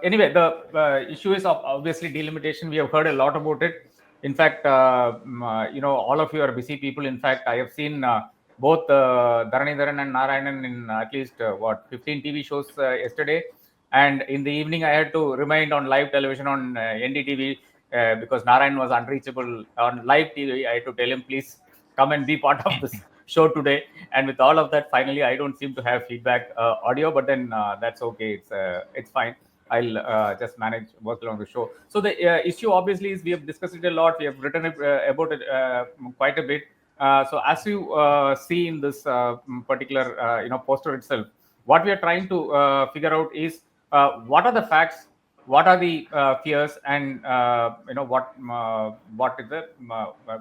Anyway, the issue is of obviously delimitation. We have heard a lot about it. In fact, all of you are busy people. In fact, I have seen both Dharanidharan and Narayanan in at least 15 TV shows yesterday. And in the evening, I had to remind on live television on NDTV because Narayan was unreachable on live TV. I had to tell him, please come and be part of this show today. And with all of that, finally, I don't seem to have feedback audio, but then that's okay. It's fine. I'll just manage work along the show. So the issue obviously is we have discussed it a lot. We have written about it quite a bit. So as you see in this particular poster itself, what we are trying to figure out is what are the facts, what are the fears, and what is the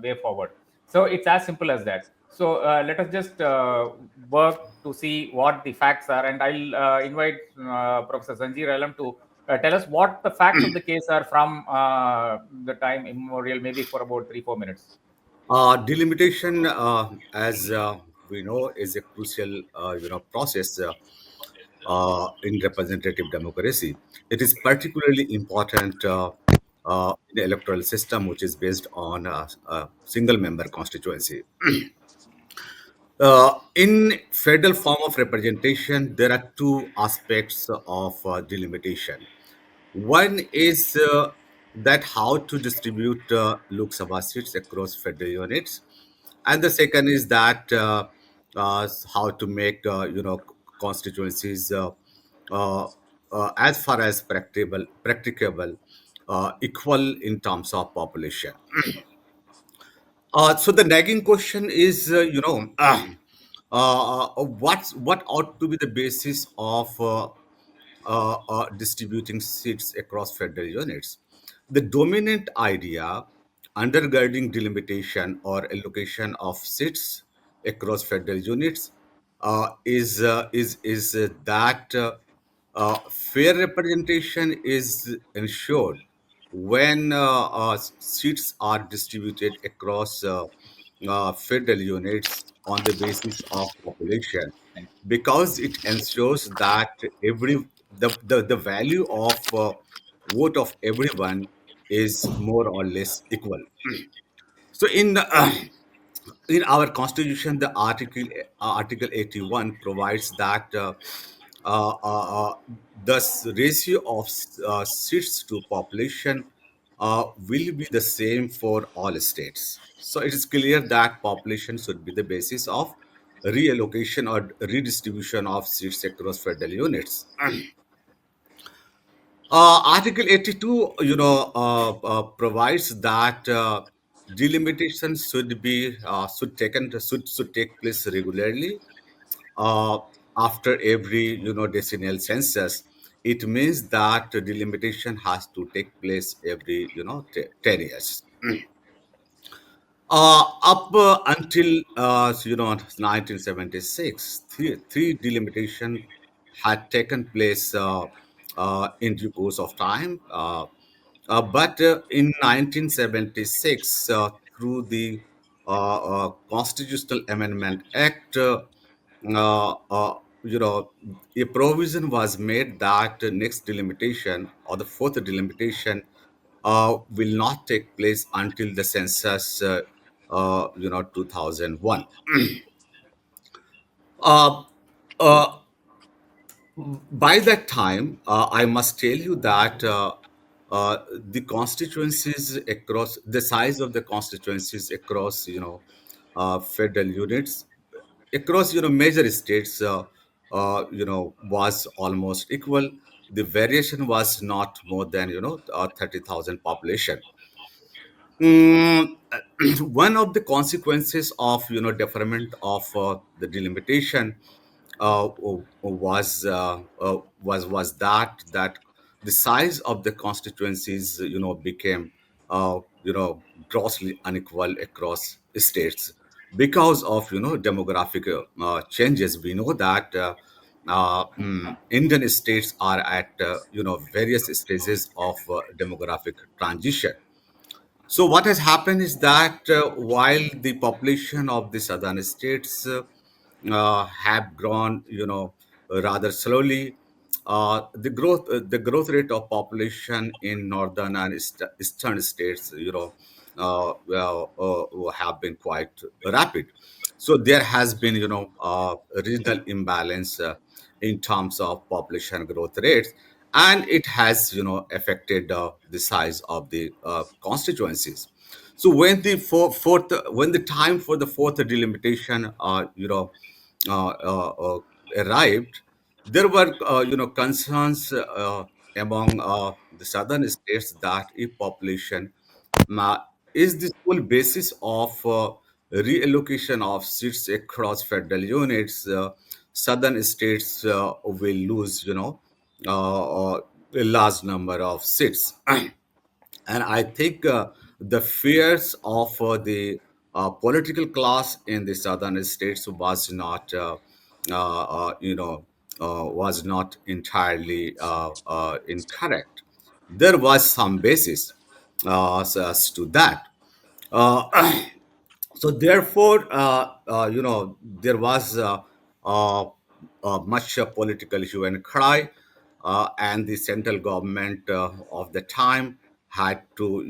way forward. So it's as simple as that. So let us just work to see what the facts are, and I'll invite Professor Sanjeev Alam to tell us what the facts of the case are from the time immemorial, maybe for about 3-4 minutes. Delimitation, as we know, is a crucial, process in representative democracy. It is particularly important in the electoral system, which is based on a single-member constituency. In federal form of representation, there are two aspects of delimitation. One is that how to distribute Lok Sabha seats across federal units, and the second is that how to make constituencies uh, as far as practicable equal in terms of population. So the nagging question is, what ought to be the basis of distributing seats across federal units? The dominant idea undergirding delimitation or allocation of seats across federal units is that fair representation is ensured when seats are distributed across federal units on the basis of population, because it ensures that the value of vote of everyone is more or less equal. So in our constitution, the article 81 provides that uh, uh, uh, ratio of seats to population will be the same for all states. So it is clear that population should be the basis of reallocation or redistribution of seats across federal units. Article 82, provides that delimitation should take place regularly uh, after every decennial census. It means that delimitation has to take place every 10 years. Up until 1976, three delimitation had taken place in due course of time. But in 1976, through the Constitutional Amendment Act, a provision was made that the next delimitation or the fourth delimitation will not take place until the census, 2001. Uh, uh, by that time, I must tell you that the constituencies across the size of the constituencies across, federal units across major states was almost equal. The variation was not more than 30,000 population. Mm, one of the consequences of deferment of the delimitation was that the size of the constituencies became grossly unequal across states because of demographic changes. We know that Indian states are at various stages of demographic transition. So what has happened is that while the population of the southern states have grown, rather slowly, the growth rate of population in northern and eastern states, have been quite rapid. So there has been, a regional imbalance in terms of population growth rates, and it has, affected the size of the constituencies. So when the time for the fourth delimitation, arrived, there were, concerns among the southern states that if population is the sole basis of reallocation of seats across federal units, southern states will lose, a large number of seats. And I think the fears of political class in the southern states was not entirely incorrect. There was some basis as to that. Uh, so therefore, there was much political hue and cry, and the central government of the time had to,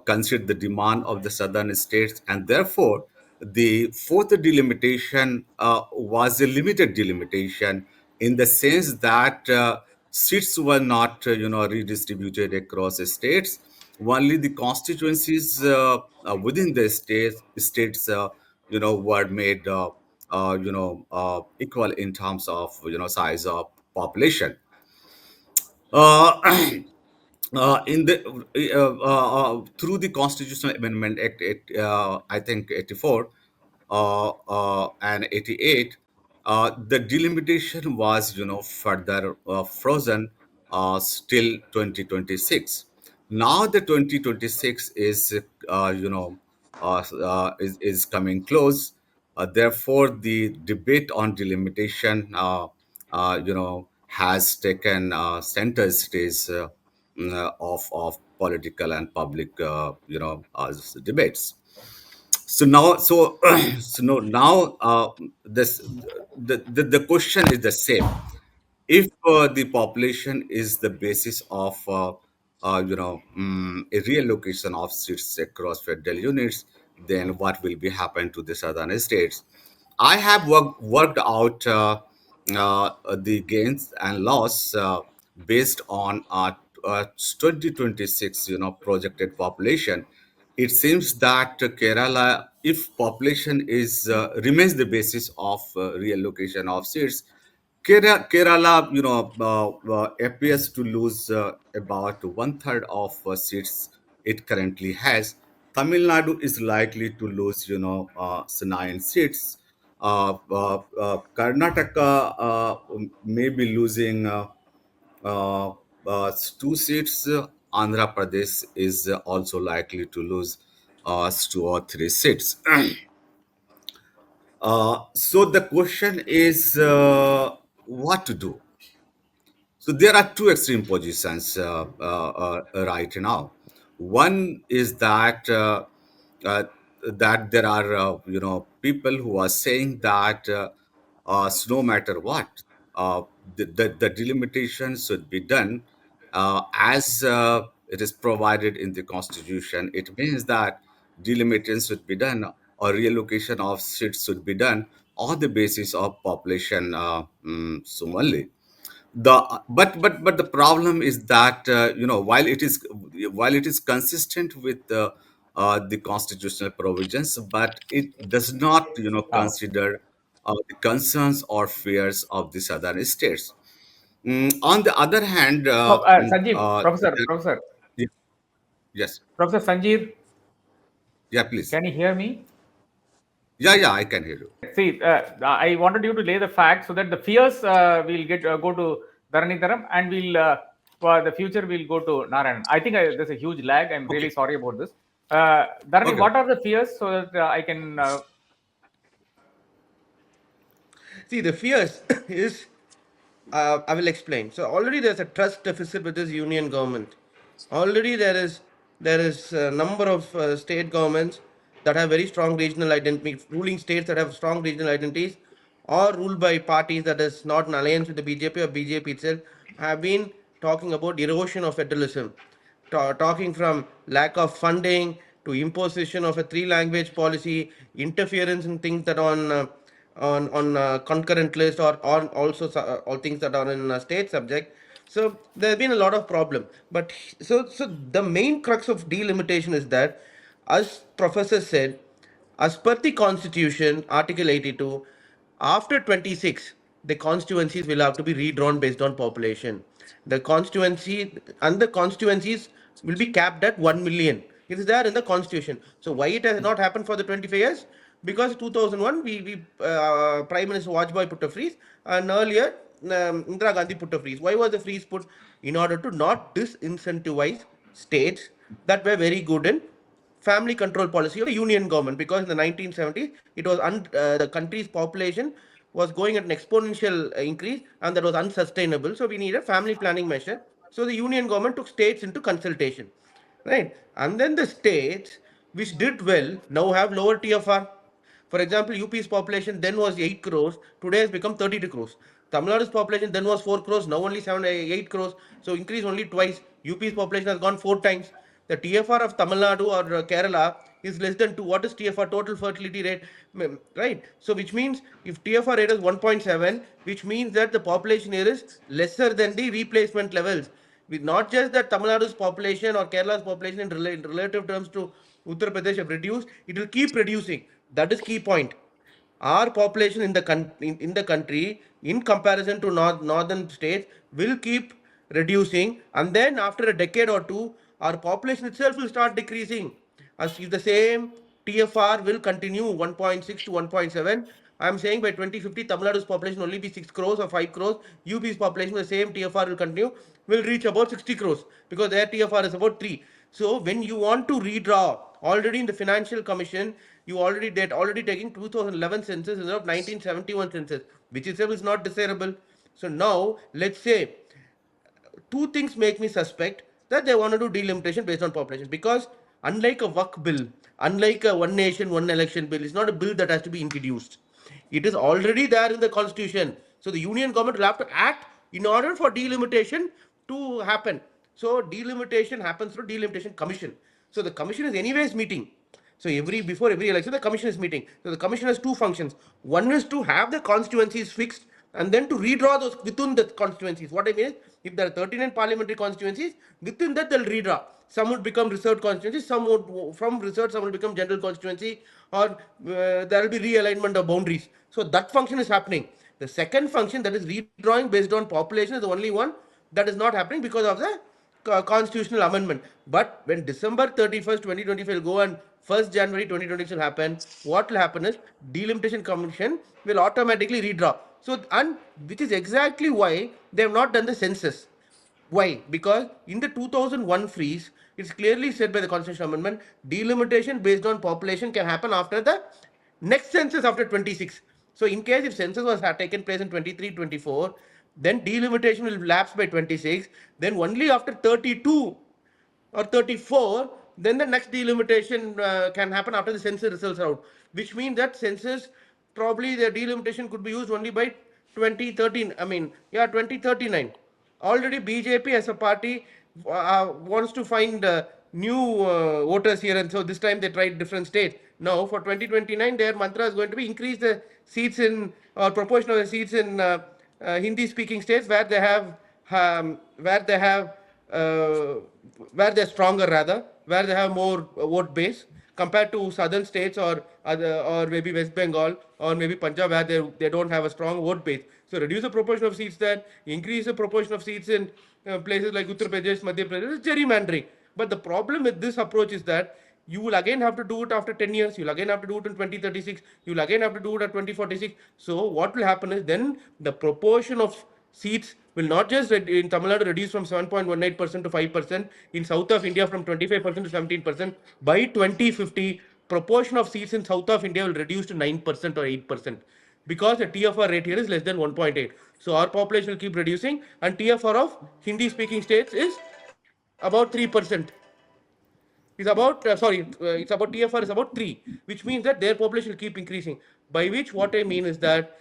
consider the demand of the southern states, and therefore the fourth delimitation was a limited delimitation in the sense that seats were not, redistributed across the states. Only the constituencies within the states, were made, equal in terms of, size of population. Uh, in the Through the Constitutional Amendment Act, I think 84 and 88, the delimitation was, further frozen still 2026. Now the 2026 is, is coming close. Therefore, the debate on delimitation, has taken center stage of political and public, debates. So now, so now, this the question is the same. If the population is the basis of, a reallocation of seats across federal units, then what will be happen to the southern states? I have worked out the gains and loss based on 2026, projected population. It seems that Kerala, if population is remains the basis of reallocation of seats, Kerala, appears to lose about one third of seats it currently has. Tamil Nadu is likely to lose, nine seats. Karnataka may be losing uh, two seats. Andhra Pradesh is also likely to lose two or three seats. So the question is, what to do? So there are two extreme positions right now. One is uh, that there are, people who are saying that, so no matter what, uh, the delimitation should be done as it is provided in the constitution. It means that delimitation should be done, or reallocation of seats should be done on the basis of population, so only. The but but but the problem is that, while it is consistent with the constitutional provisions, but it does not, Uh, consider the concerns or fears of the southern states. On the other hand, no, Sanjeev, yeah, yes, Professor Sanjeev, yeah, please, can you hear me? yeah, I can hear you. See, I wanted you to lay the facts so that the fears will get go to Dharanitharam, and we'll for the future we'll go to Narayan. I think there's a huge lag. I'm Okay, really sorry about this. Dharani, okay. what are the fears so that I can? See, the fears is, I will explain. So already there's a trust deficit with this union government. Already there is a number of state governments that have very strong regional identity, ruling states that have strong regional identities, or ruled by parties that is not in alliance with the BJP or BJP itself, have been talking about erosion of federalism, talking from lack of funding to imposition of a three-language policy, interference in things that are on concurrent list, or on also all things that are in state subject. So there has been a lot of problem. But so the main crux of delimitation is that, as professor said, as per the constitution, Article 82, after 26, the constituencies will have to be redrawn based on population. The constituency and the constituencies will be capped at 1 million. It is there in the constitution. So why it has not happened for the 25 years? Because 2001, we Prime Minister Vajpayee put a freeze, and earlier Indira Gandhi put a freeze. Why was the freeze put? In order to not disincentivize states that were very good in family control policy of the union government, because in the 1970s it was the country's population was going at an exponential increase, and that was unsustainable. So we need a family planning measure. So the union government took states into consultation, right? And then the states which did well now have lower TFR. For example, UP's population then was 8 crores, today has become 32 crores. Tamil Nadu's population then was 4 crores, now only 8 crores, so increase only twice. UP's population has gone 4 times. The TFR of Tamil Nadu or Kerala is less than 2. What is TFR? Total fertility rate, right? So which means if TFR rate is 1.7, which means that the population here is lesser than the replacement levels. With not just that Tamil Nadu's population or Kerala's population in relative terms to Uttar Pradesh have reduced, it will keep reducing. That is key point. Our population in the country, in comparison to northern states, will keep reducing, and then after a decade or two, our population itself will start decreasing. As if the same TFR will continue 1.6 to 1.7, I am saying by 2050, Tamil Nadu's population will only be 6 crores or 5 crores. UP's population, the same TFR will continue, will reach about 60 crores, because their TFR is about 3. So when you want to redraw, already in the Financial Commission, you already taking 2011 census instead of 1971 census, which itself is not desirable. So now, let's say, two things make me suspect that they want to do delimitation based on population, because unlike a work bill, unlike a one nation one election bill, it's not a bill that has to be introduced. It is already there in the constitution. So the union government will have to act in order for delimitation to happen. So delimitation happens through delimitation commission. So the commission is anyways meeting. So before every election, the commission is meeting. So the commission has two functions. One is to have the constituencies fixed, and then to redraw those within the constituencies. What I mean is, if there are 39 parliamentary constituencies, within that they'll redraw. Some would become reserved constituencies, some would, from reserved, some will become general constituency, or there will be realignment of boundaries. So that function is happening. The second function, that is redrawing based on population, is the only one that is not happening because of the constitutional amendment. But when December 31st, 2025 will go and 1st January 2026 will happen, what will happen is delimitation commission will automatically redraw. So, and which is exactly why they have not done the census. Why? Because in the 2001 freeze, it's clearly said by the constitutional amendment, delimitation based on population can happen after the next census after 26. So in case if census was had taken place in 23-24, then delimitation will lapse by 26. Then only after 32 or 34, then the next delimitation can happen after the census results are out. Which means that census, probably the delimitation could be used only by 2013. 2039. Already BJP as a party wants to find new voters here, and so this time they tried different states. Now for 2029, their mantra is going to be increase the seats in, or proportion of the seats in Hindi speaking states where they have uh, where they're stronger, rather, where they have more vote base compared to southern states, or other, or maybe West Bengal or maybe Punjab, where they don't have a strong vote base. So reduce the proportion of seats there, increase the proportion of seats in places like Uttar Pradesh, Madhya Pradesh, gerrymandering. But the problem with this approach is that you will again have to do it after 10 years, you'll again have to do it in 2036, you'll again have to do it at 2046. So what will happen is, then the proportion of seats will not just in Tamil Nadu reduce from 7.18% to 5%, in south of India from 25% to 17%. By 2050, proportion of seats in south of India will reduce to 9% or 8%, because the TFR rate here is less than 1.8. So our population will keep reducing, and TFR of Hindi speaking states is about 3%. Is about it's about TFR is about 3, which means that their population will keep increasing. By which, what I mean is that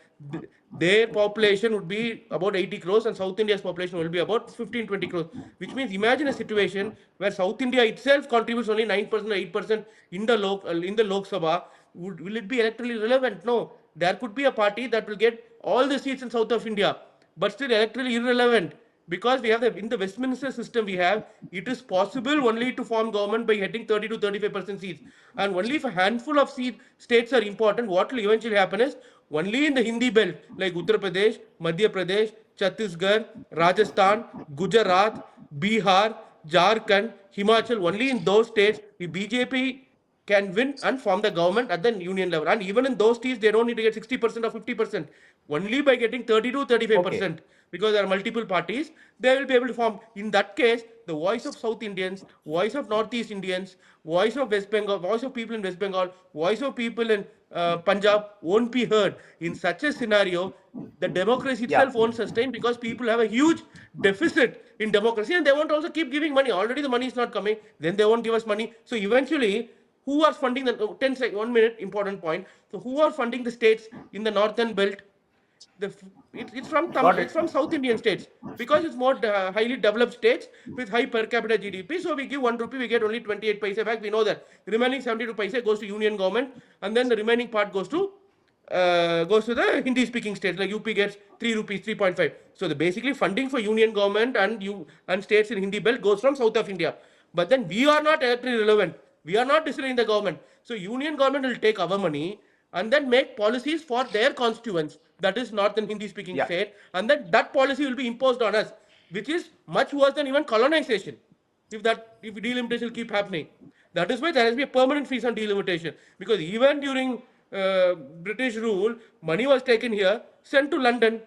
their population would be about 80 crores and South India's population will be about 15-20 crores, which means imagine a situation where South India itself contributes only 9% or 8% in the Lok Sabha. Will it be electorally relevant? No. There could be a party that will get all the seats in south of India, but still electorally irrelevant, because we have in the Westminster system we have, it is possible only to form government by getting 30 to 35% seats, and only if a handful of states are important, what will eventually happen is only in the Hindi belt like Uttar Pradesh, Madhya Pradesh, Chhattisgarh, Rajasthan, Gujarat, Bihar, Jharkhand, Himachal, only in those states the BJP can win and form the government at the union level. And even in those states, they don't need to get 60% or 50%. Only by getting 30 to 35%, Okay. because there are multiple parties, they will be able to form. In that case, the voice of South Indians, voice of Northeast Indians, voice of West Bengal, voice of people in West Bengal, voice of people in Punjab won't be heard. In such a scenario, the democracy Yeah. itself won't sustain, because people have a huge deficit in democracy and they won't also keep giving money. Already the money is not coming, then they won't give us money. So eventually, who are funding the 10 seconds, 1 minute, important point. So who are funding the states in the northern belt? Got It's it. from South Indian states, because it's more highly developed states with high per capita GDP. So we give 1 rupee, we get only 28 paise back. We know that the remaining 72 paise goes to union government, and then the remaining part goes to the Hindi speaking states, like UP gets 3 rupees, 3.5. So the basically funding for union government and states in Hindi belt goes from south of India. But then we are not electorally relevant. We are not deciding the government. So union government will take our money and then make policies for their constituents, that is northern Hindi speaking Yeah. state, and then that policy will be imposed on us, which is much worse than even colonization, if delimitation will keep happening. That is why there has to be a permanent freeze on delimitation, because even during British rule, money was taken here, sent to London,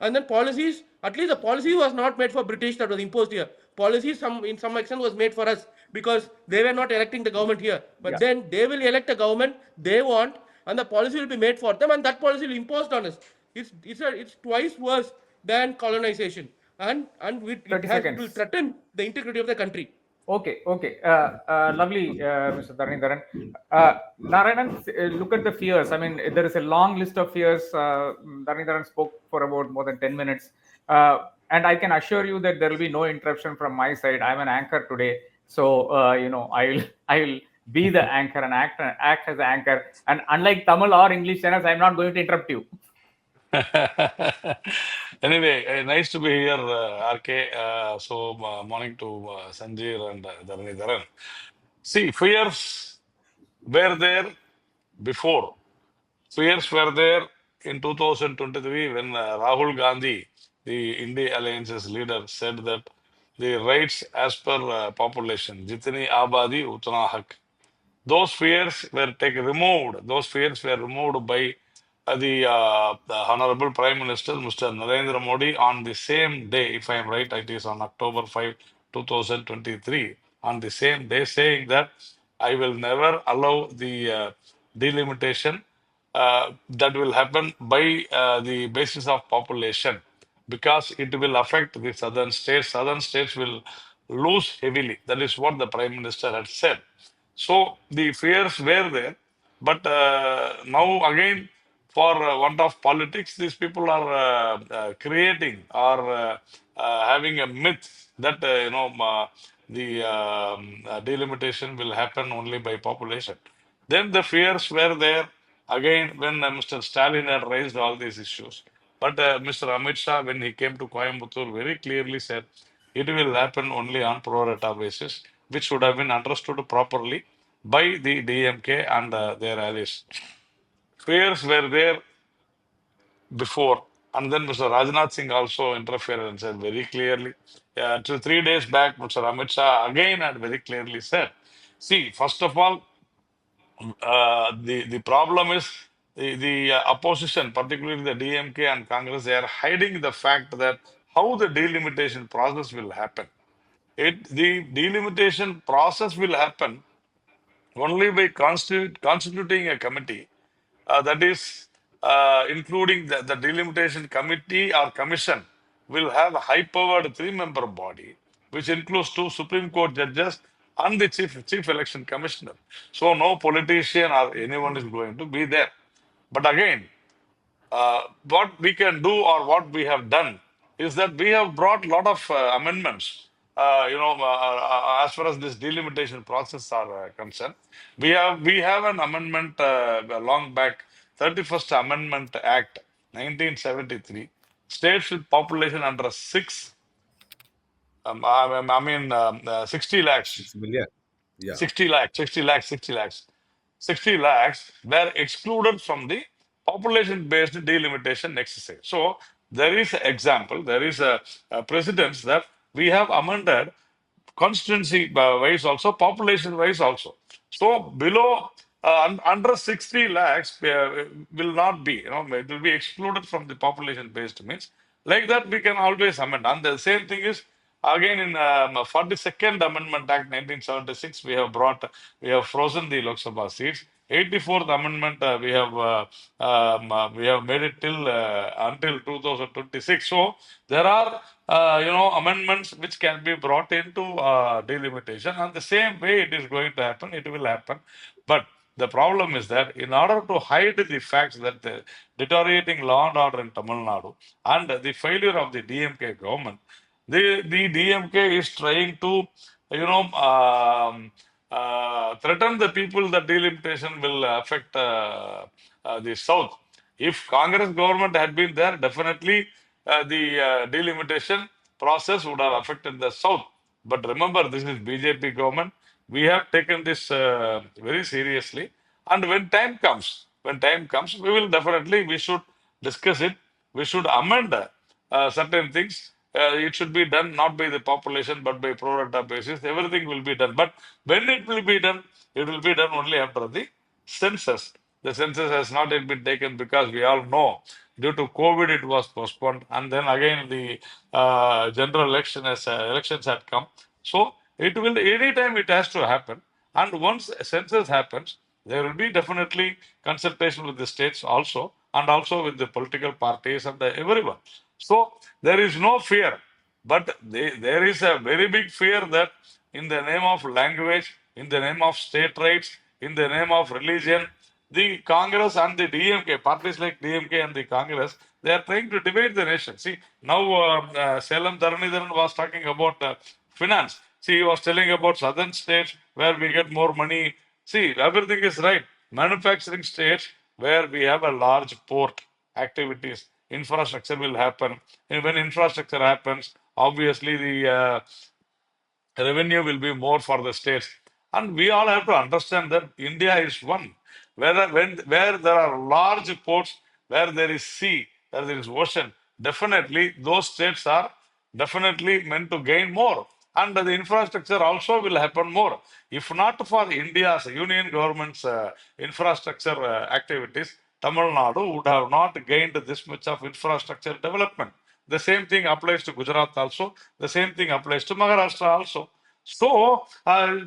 and then policies, at least the policy was not made for British that was imposed here. Policy in some extent was made for us, because they were not electing the government here. But Yeah. then they will elect a government they want, and the policy will be made for them, and that policy will be imposed on us. It's twice worse than colonization, and 30 it will seconds. threaten the integrity of the country. Okay, okay. Lovely, Mr. Dharanidharan. Narayanan, look at the fears. I mean, there is a long list of fears. Dharanidharan spoke for about more than 10 minutes. And I can assure you that there will be no interruption from my side. I'm an anchor today. So, I will be the anchor and act as the anchor. And unlike Tamil or English channels, I'm not going to interrupt you. Anyway, nice to be here, RK. Morning to Sanjeev and Dharanidharan. See, fears were there before. Fears were there in 2023 when Rahul Gandhi, the India Alliance's leader, said that the rights as per population, jitni abadi utna hak. Those fears were removed. Those fears were removed by the Honorable Prime Minister, Mr. Narendra Modi, on the same day, if I am right, it is on October 5, 2023, on the same day, saying that I will never allow the delimitation that will happen by the basis of population, because it will affect the southern states. Southern states will lose heavily. That is what the Prime Minister had said. So the fears were there, but now again, for want of politics, these people are creating or having a myth that the delimitation will happen only by population. Then the fears were there again when Mr. Stalin had raised all these issues. But Mr. Amit Shah, when he came to Coimbatore, very clearly said it will happen only on pro rata basis, which should have been understood properly by the DMK and their allies. Fears were there before, and then Mr. Rajnath Singh also interfered and said very clearly. 3 days back, Mr. Amit Shah again had very clearly said, see, first of all, the problem is the opposition, particularly the DMK and Congress, they are hiding the fact that how the delimitation process will happen. The delimitation process will happen only by constituting a committee that is including the delimitation committee or commission will have a high-powered three-member body, which includes two Supreme Court judges and the chief election commissioner. So no politician or anyone is going to be there. But again, what we can do or what we have done is that we have brought a lot of amendments. As far as this delimitation process are concerned, we have an amendment long back, 31st Amendment Act, 1973. States with population under 60 lakhs 6 million. Yeah. 60 lakhs, 60 lakhs, 60 lakhs. 60 lakhs were excluded from the population-based delimitation exercise. So there is an example, there is a precedence that we have amended constituency wise also, population wise also. So below under 60 lakhs will not be, it will be excluded from the population based means. Like that, we can always amend. And the same thing is again in 42nd Amendment Act 1976, we have frozen the Lok Sabha seats. 84th Amendment, we have made it till until 2026. So there are amendments which can be brought into delimitation, and the same way it is going to happen, it will happen. But the problem is that in order to hide the facts that the deteriorating law and order in Tamil Nadu and the failure of the DMK government, the DMK is trying to, threaten the people that delimitation will affect the south. If Congress government had been there, definitely the delimitation process would have affected the south. But remember, this is BJP government. We have taken this very seriously, and when time comes, we should discuss it. We should amend certain things. It should be done not by the population but by pro rata basis. Everything will be done. But when it will be done, it will be done only after the census. The census has not yet been taken because we all know due to COVID it was postponed, and then again the general elections had come. So it will anytime it has to happen, and once a census happens, there will be definitely consultation with the states also, and also with the political parties and everyone. So there is no fear, but there is a very big fear that in the name of language, in the name of state rights, in the name of religion, the Congress and the DMK, parties like DMK and the Congress, they are trying to divide the nation. See, now Salem Dharanidharan was talking about finance. See, he was telling about southern states where we get more money. See, everything is right. Manufacturing states where we have a large port activities, infrastructure will happen. And when infrastructure happens, obviously the revenue will be more for the states. And we all have to understand that India is one. Where there are large ports, where there is sea, where there is ocean, definitely those states are definitely meant to gain more. And the infrastructure also will happen more. If not for India's union government's infrastructure activities, Tamil Nadu would have not gained this much of infrastructure development. The same thing applies to Gujarat also. The same thing applies to Maharashtra also. So,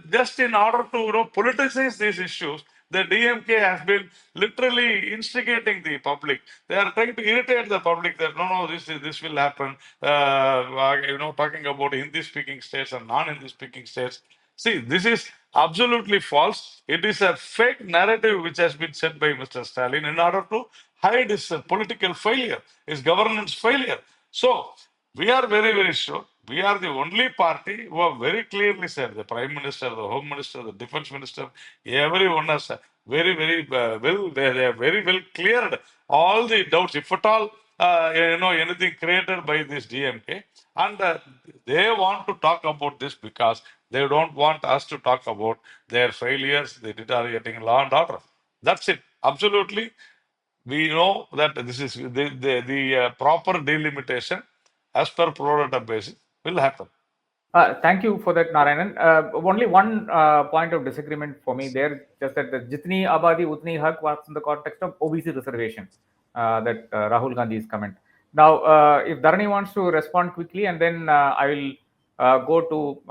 just in order to politicize these issues, the DMK has been literally instigating the public. They are trying to irritate the public that no, this will happen. Talking about Hindi-speaking states and non-Hindi-speaking states. See, this is absolutely false. It is a fake narrative which has been set by Mr. Stalin in order to hide his political failure, his governance failure. So, we are very, very sure. We are the only party who have very clearly said, the Prime Minister, the Home Minister, the Defense Minister, everyone has very, very they have very well cleared all the doubts, if at all, anything created by this DMK. And they want to talk about this because they don't want us to talk about their failures, the deteriorating law and order. That's it. Absolutely. We know that this is the proper delimitation as per pro rata basis will happen. Thank you for that, Narayanan. Only one point of disagreement for me there, just that the Jitni Abadi Utni Hak was in the context of OBC reservation, that Rahul Gandhi's comment. Now, if Dharani wants to respond quickly, and then I will go to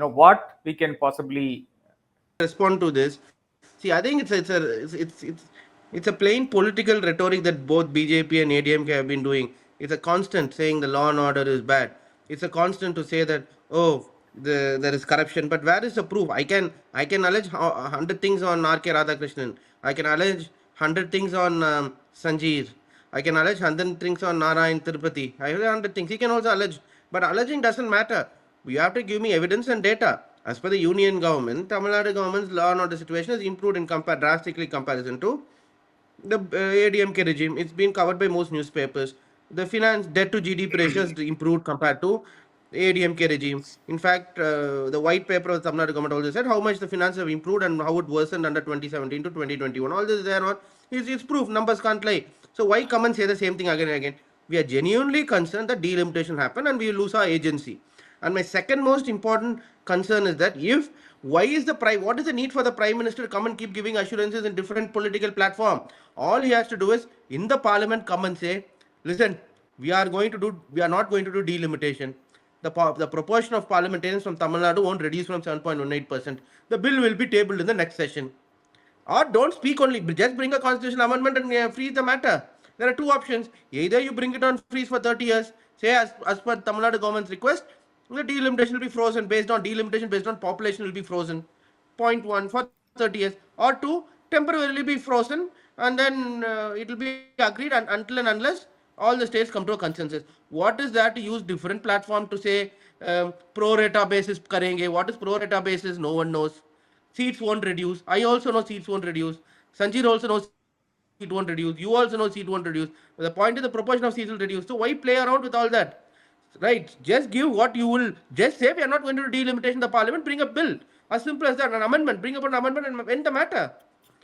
what we can possibly respond to this. See, I think it's a plain political rhetoric that both BJP and ADMK have been doing. It's a constant saying the law and order is bad. It's a constant to say that there is corruption. But where is the proof? I can allege 100 things on R.K. Radhakrishnan. I can allege 100 things on Sanjeev. I can allege 100 things on Narayan Tirupati. I have 100 things. He can also allege. But alleging doesn't matter. You have to give me evidence and data. As per the union government, Tamil Nadu government's law and order situation has improved in drastically comparison to the ADMK regime. It's been covered by most newspapers. The finance debt to GDP ratio has improved compared to ADMK regime. In fact, the white paper of the Tamil Nadu government also said how much the finance have improved and how it worsened under 2017 to 2021. All this there on is proof. Numbers can't lie. So why come and say the same thing again and again? We are genuinely concerned that delimitation happen and we will lose our agency. And my second most important concern is that if why is the prime what is the need for the prime minister to come and keep giving assurances in different political platform? All he has to do is in the parliament come and say, listen, we are not going to do delimitation. The proportion of parliamentarians from Tamil Nadu won't reduce from 7.18%. The bill will be tabled in the next session. Or don't speak only, just bring a constitutional amendment and freeze the matter. There are two options. Either you bring it on freeze for 30 years, say as per Tamil Nadu government's request, the delimitation will be frozen delimitation based on population will be frozen. Point one for 30 years. Or two, temporarily be frozen and then it will be agreed until and unless all the states come to a consensus. What is that to use different platform to say pro rata basis karenge? What is pro rata basis? No one knows. Seats won't reduce. I also know seats won't reduce. Sanjir also knows seat won't reduce. You also know seat won't reduce. But the point is the proportion of seats will reduce. So why play around with all that? Right? Just give what you will. Just say we are not going to do delimitation in the parliament. Bring a bill. As simple as that. An amendment. Bring up an amendment and end the matter.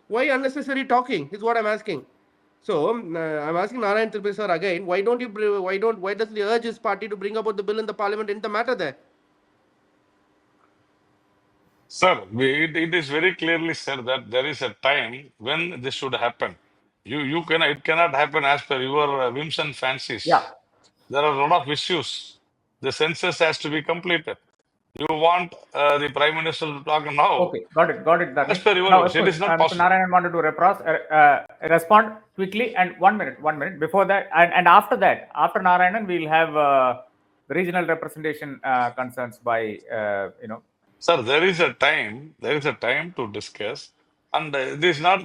Why unnecessary talking? Is what I'm asking. So I'm asking Narayan Tirupati sir again. Why does he urge his party to bring about the bill in the parliament? End the matter there. Sir, it is very clearly said that there is a time when this should happen. It cannot happen as per your whims and fancies. Yeah. There are a lot of issues. The census has to be completed. You want the Prime Minister to talk now, Okay, got it, as Dharni. per your Now, whims. of It course, is not Mr. possible. Narayan wanted to respond quickly, and 1 minute before that, and after that, after Narayanan, we'll have regional representation concerns by Sir, there is a time to discuss, and it is not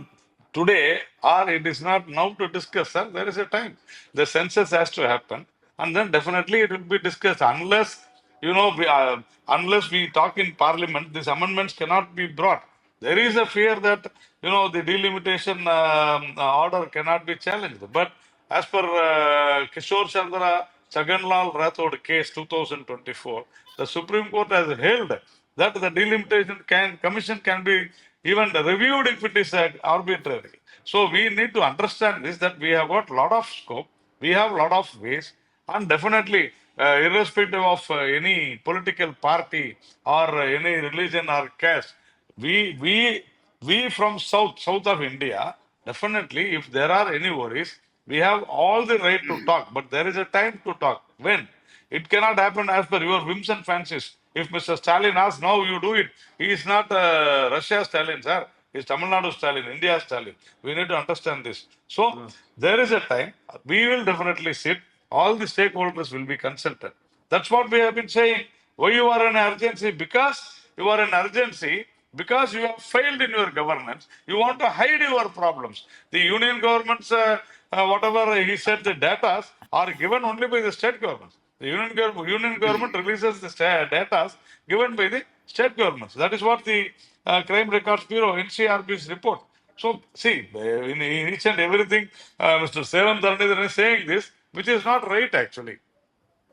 today or it is not now to discuss, sir. There is a time. The census has to happen, and then definitely it will be discussed. Unless we talk in Parliament, these amendments cannot be brought. There is a fear that the delimitation order cannot be challenged. But as per Kishore Chandra Chaganlal Rathod case 2024, the Supreme Court has held that the delimitation commission can be even reviewed if it is arbitrary. So we need to understand this, that we have got a lot of scope, we have a lot of ways, and definitely, irrespective of any political party or any religion or caste, we we we from south of India, definitely, if there are any worries, we have all the right to talk. But there is a time to talk. When? It cannot happen as per your whims and fancies. If Mr. Stalin asks, now you do it. He is not Russia Stalin, sir. He is Tamil Nadu Stalin, India Stalin. We need to understand this. So there is a time. We will definitely sit. All the stakeholders will be consulted. That's what we have been saying. Why you are in urgency? Because you are in urgency because you have failed in your governance. You want to hide your problems. The union governments, whatever he said, the data are given only by the state governments. The union government releases the data given by the state governments. That is what the Crime Records Bureau, NCRB's report. So, see, in each and everything, Mr. Sevam Dharanidharan is saying this, which is not right actually.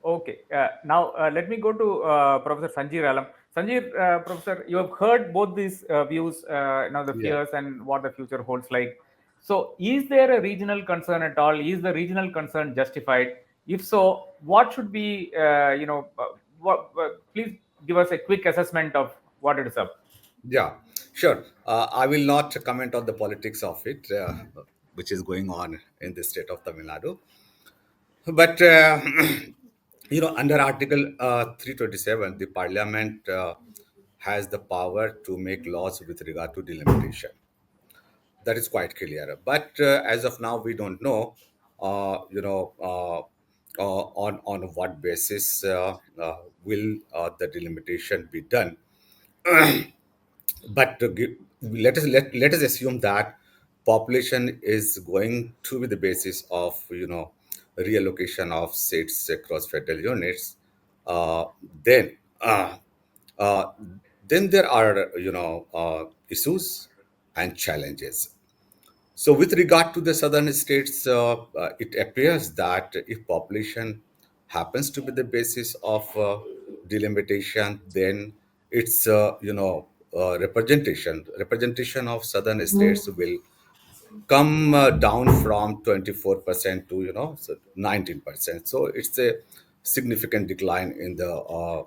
Okay. Now, let me go to Professor Sanjeev Alam. Sanjeev, Professor, you have heard both these views, the Yeah. fears and what the future holds like. So, is there a regional concern at all? Is the regional concern justified? If so, what should be, please give us a quick assessment of what it is up. Yeah, sure. I will not comment on the politics of it, which is going on in the state of Tamil Nadu. But under Article 327, the Parliament has the power to make laws with regard to delimitation. That is quite clear. But as of now, we don't know, on what basis will the delimitation be done. But let us assume that population is going to be the basis of, reallocation of seats across federal units, uh, then uh, uh, then there are, issues and challenges. So, with regard to the southern states, it appears that if population happens to be the basis of delimitation, then its representation of southern states will come down from 24% to 19%. So it's a significant decline in the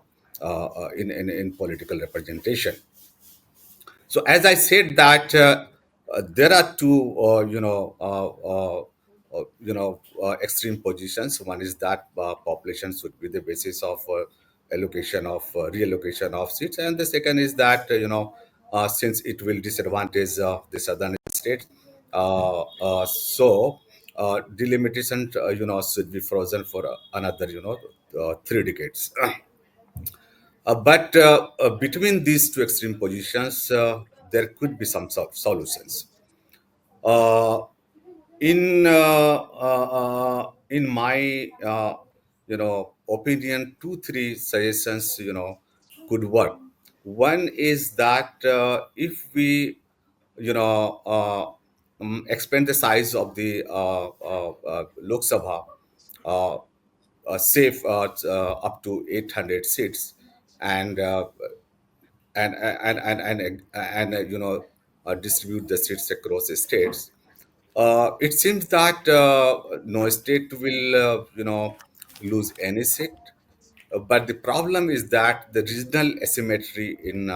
in political representation. So as I said that there are two, extreme positions. One is that population should be the basis of allocation of reallocation of seats, and the second is that since it will disadvantage the southern states, delimitation should be frozen for another 3 decades. But between these two extreme positions, there could be some solutions. Uh, in my opinion, 2 3 suggestions could work. One is that if we expand the size of the Lok Sabha, uh, save up to 800 seats, and distribute the seats across the states. It seems that no state will lose any seat, but the problem is that the regional asymmetry in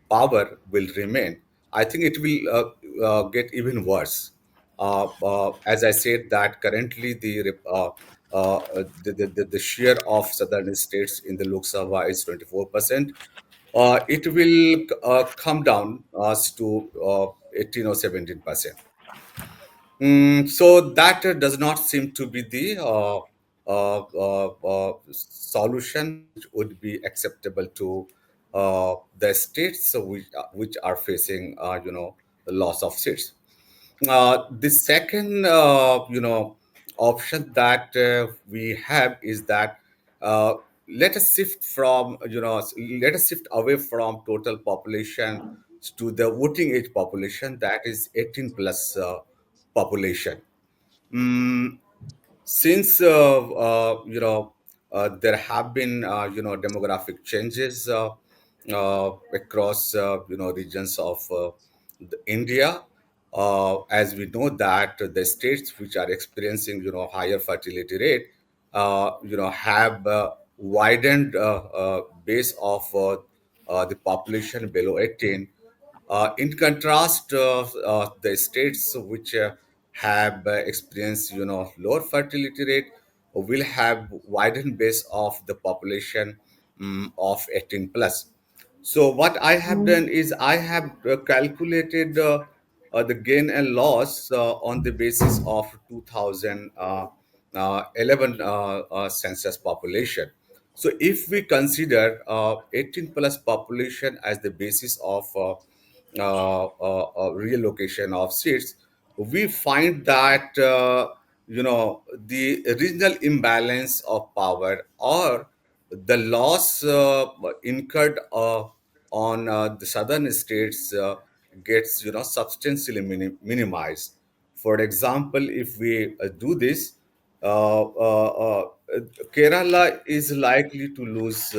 power will remain. I think it will get even worse. As I said, that currently the share of southern states in the Lok Sabha is 24%. It will come down to 18 or 17%. So that does not seem to be the solution which would be acceptable to the states which are facing, the loss of seats. The second, option that we have is that uh, let us shift from, let us shift away from total population to the voting age population, that is 18 plus population. Mm, since there have been demographic changes across regions of India, as we know that the states which are experiencing higher fertility rate have widened base of the population below 18. In contrast, the states which have experienced, lower fertility rate will have widened base of the population of 18 plus. So what I have done is I have calculated the gain and loss on the basis of 2011 census population. So if we consider 18 plus population as the basis of reallocation of seats, we find that the regional imbalance of power, or the loss incurred on the southern states gets substantially minimized. For example, if we do this, Kerala is likely to lose,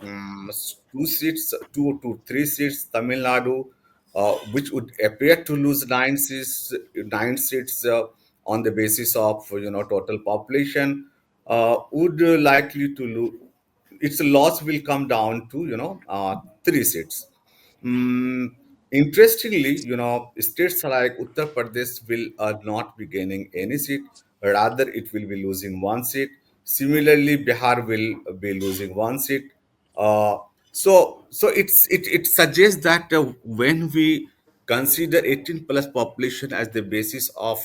um, 2 seats, 2 to 3 seats. Tamil Nadu, which would appear to lose 9 seats, 9 seats on the basis of total population, would likely to lose. Its loss will come down to 3 seats. Mm, Interestingly, states like Uttar Pradesh will not be gaining any seat. Rather, it will be losing 1 seat. Similarly, Bihar will be losing 1 seat. Uh, it suggests that when we consider 18 plus population as the basis of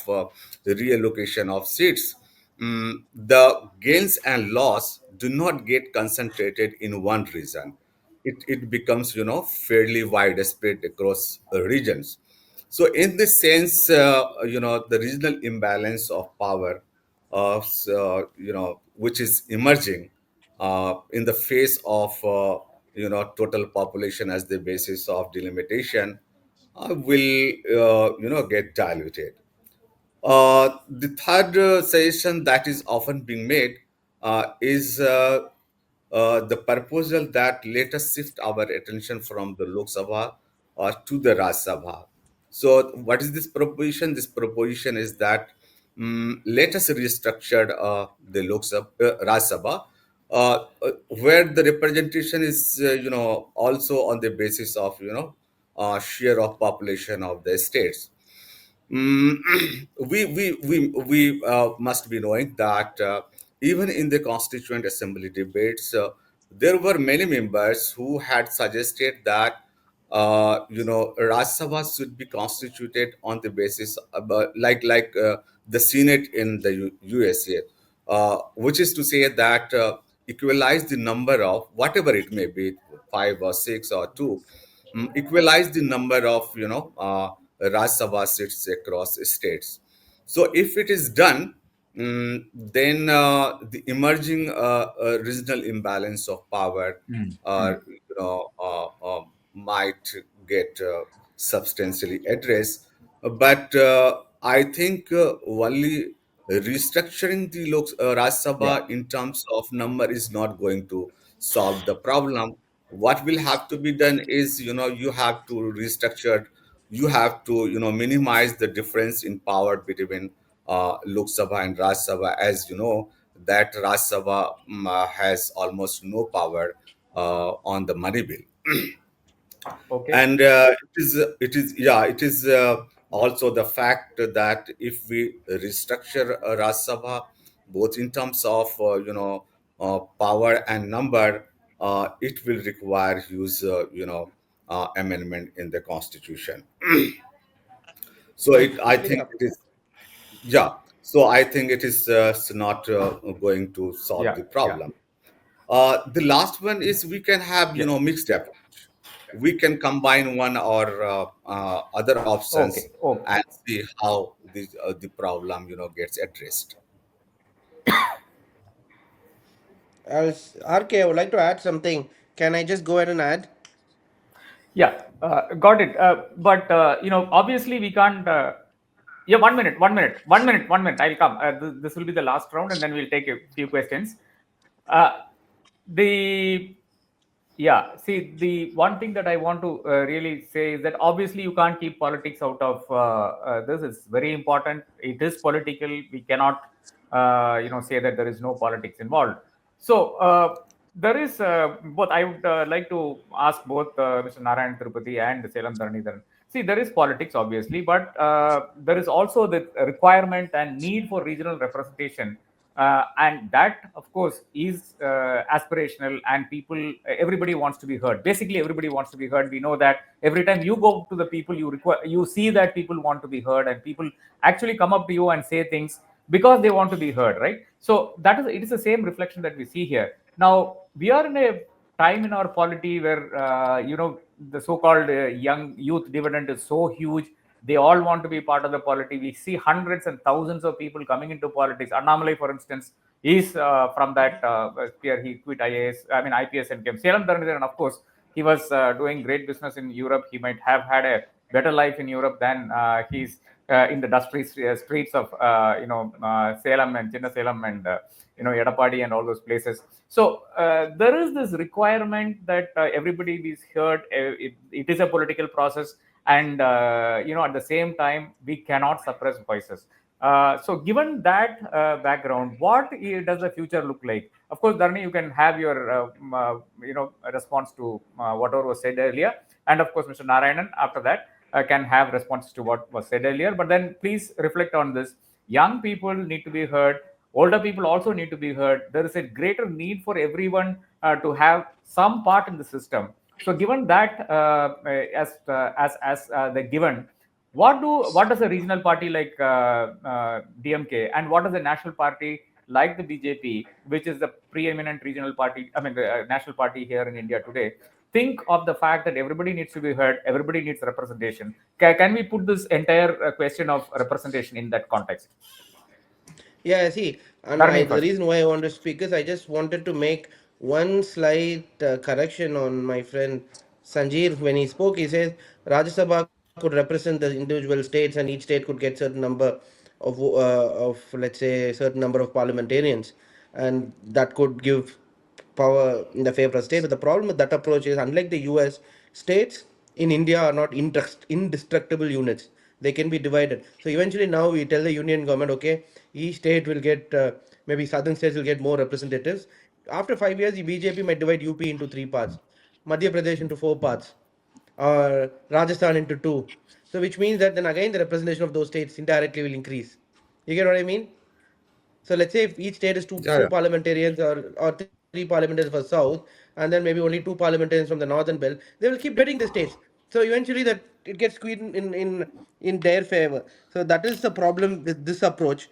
the reallocation of seats, the gains and loss do not get concentrated in one region. It becomes fairly widespread across regions. So, in this sense, the regional imbalance of power, which is emerging in the face of total population as the basis of delimitation, will get diluted. The third suggestion that is often being made is the proposal that let us shift our attention from the Lok Sabha to the Raj Sabha. So, what is this proposition? This proposition is that let us restructure the Raj Sabha, where the representation is, also on the basis of, share of population of the states. Mm, we must be knowing that even in the Constituent Assembly debates, there were many members who had suggested that Rajya Sabha should be constituted on the basis of, like the Senate in the USA, which is to say that equalize the number of whatever it may be, 5 or 6 or 2, equalize the number of Rajya Sabha seats across states. So if it is done, then the emerging regional imbalance of power might get substantially addressed. But I think only restructuring the Rajya Yeah. Sabha in terms of number is not going to solve the problem. What will have to be done is, you have to restructure, you have to, minimize the difference in power between Lok Sabha and Raj Sabha. As you know, that Raj Sabha has almost no power on the money bill. Okay. And it is also the fact that if we restructure Raj Sabha, both in terms of power and number, it will require huge amendment in the constitution. So I Absolutely. think it is, yeah. So I think it is not going to solve Yeah. the Yeah. problem. The last one is we can have Yes. mixed approach. We can combine one or other options Okay. Okay. and see how the problem gets addressed. As RK, I would like to add something. Can I just go ahead and add? Yeah, got it. But obviously we can't. Yeah, 1 minute, 1 minute, 1 minute, 1 minute. I'll come. This will be the last round, and then we'll take a few questions. Uh, the Yeah, see, the one thing that I want to really say is that obviously you can't keep politics out of this. It's very important. It is political. We cannot, say that there is no politics involved. So there is both. I would like to ask both Mr. Narayan Tirupati and Selam Dharanidharan. See, there is politics, obviously, but there is also the requirement and need for regional representation, and that of course is aspirational, and everybody wants to be heard. Basically everybody wants to be heard. We know that every time you go to the people, you see that people want to be heard, and people actually come up to you and say things because they want to be heard, right? So it is the same reflection that we see here. Now we are in a time in our polity where the so-called young youth dividend is so huge. They all want to be part of the polity. We see hundreds and thousands of people coming into politics. Annamalai, for instance, is from that sphere. He quit IPS and came. Selam Dharanidharan, of course, he was doing great business in Europe. He might have had a better life in Europe than he's in the dusty streets of Salem and Chinna Salem and Edapadi and all those places. So there is this requirement that everybody is heard. It is a political process, and at the same time we cannot suppress voices. So given that background, what does the future look like? Of course, Dharani, you can have your response to whatever was said earlier, and of course Mr. Narayanan after that can have responses to what was said earlier. But then please reflect on this. Young people need to be heard. Older people also need to be heard. There is a greater need for everyone to have some part in the system. So given that as the given, what does a regional party like DMK, and what does a national party like the BJP, which is the preeminent regional party, the national party here in India today, think of the fact that everybody needs to be heard, everybody needs representation. Can we put this entire question of representation in that context? Yeah, see, and Dharani the first. reason why I want to speak is I just wanted to make one slight correction on my friend Sanjeev. When he spoke, he says Rajya Sabha could represent the individual states, and each state could get certain number of let's say certain number of parliamentarians, and that could give power in the favor of state. But the problem with that approach is, unlike the US, states in India are not indestructible units. They can be divided. So eventually, now we tell the union government, okay, each state will get maybe southern states will get more representatives. After 5 years, the BJP might divide UP into three parts, Madhya Pradesh into four parts, or Rajasthan into two. So which means that then again the representation of those states indirectly will increase. You get what I mean? So let's say if each state is two Yeah, two yeah. parliamentarians or three parliamentarians for south, and then maybe only two parliamentarians from the northern belt, they will keep dividing the states. So eventually that it gets skewed in their favor. So that is the problem with this approach.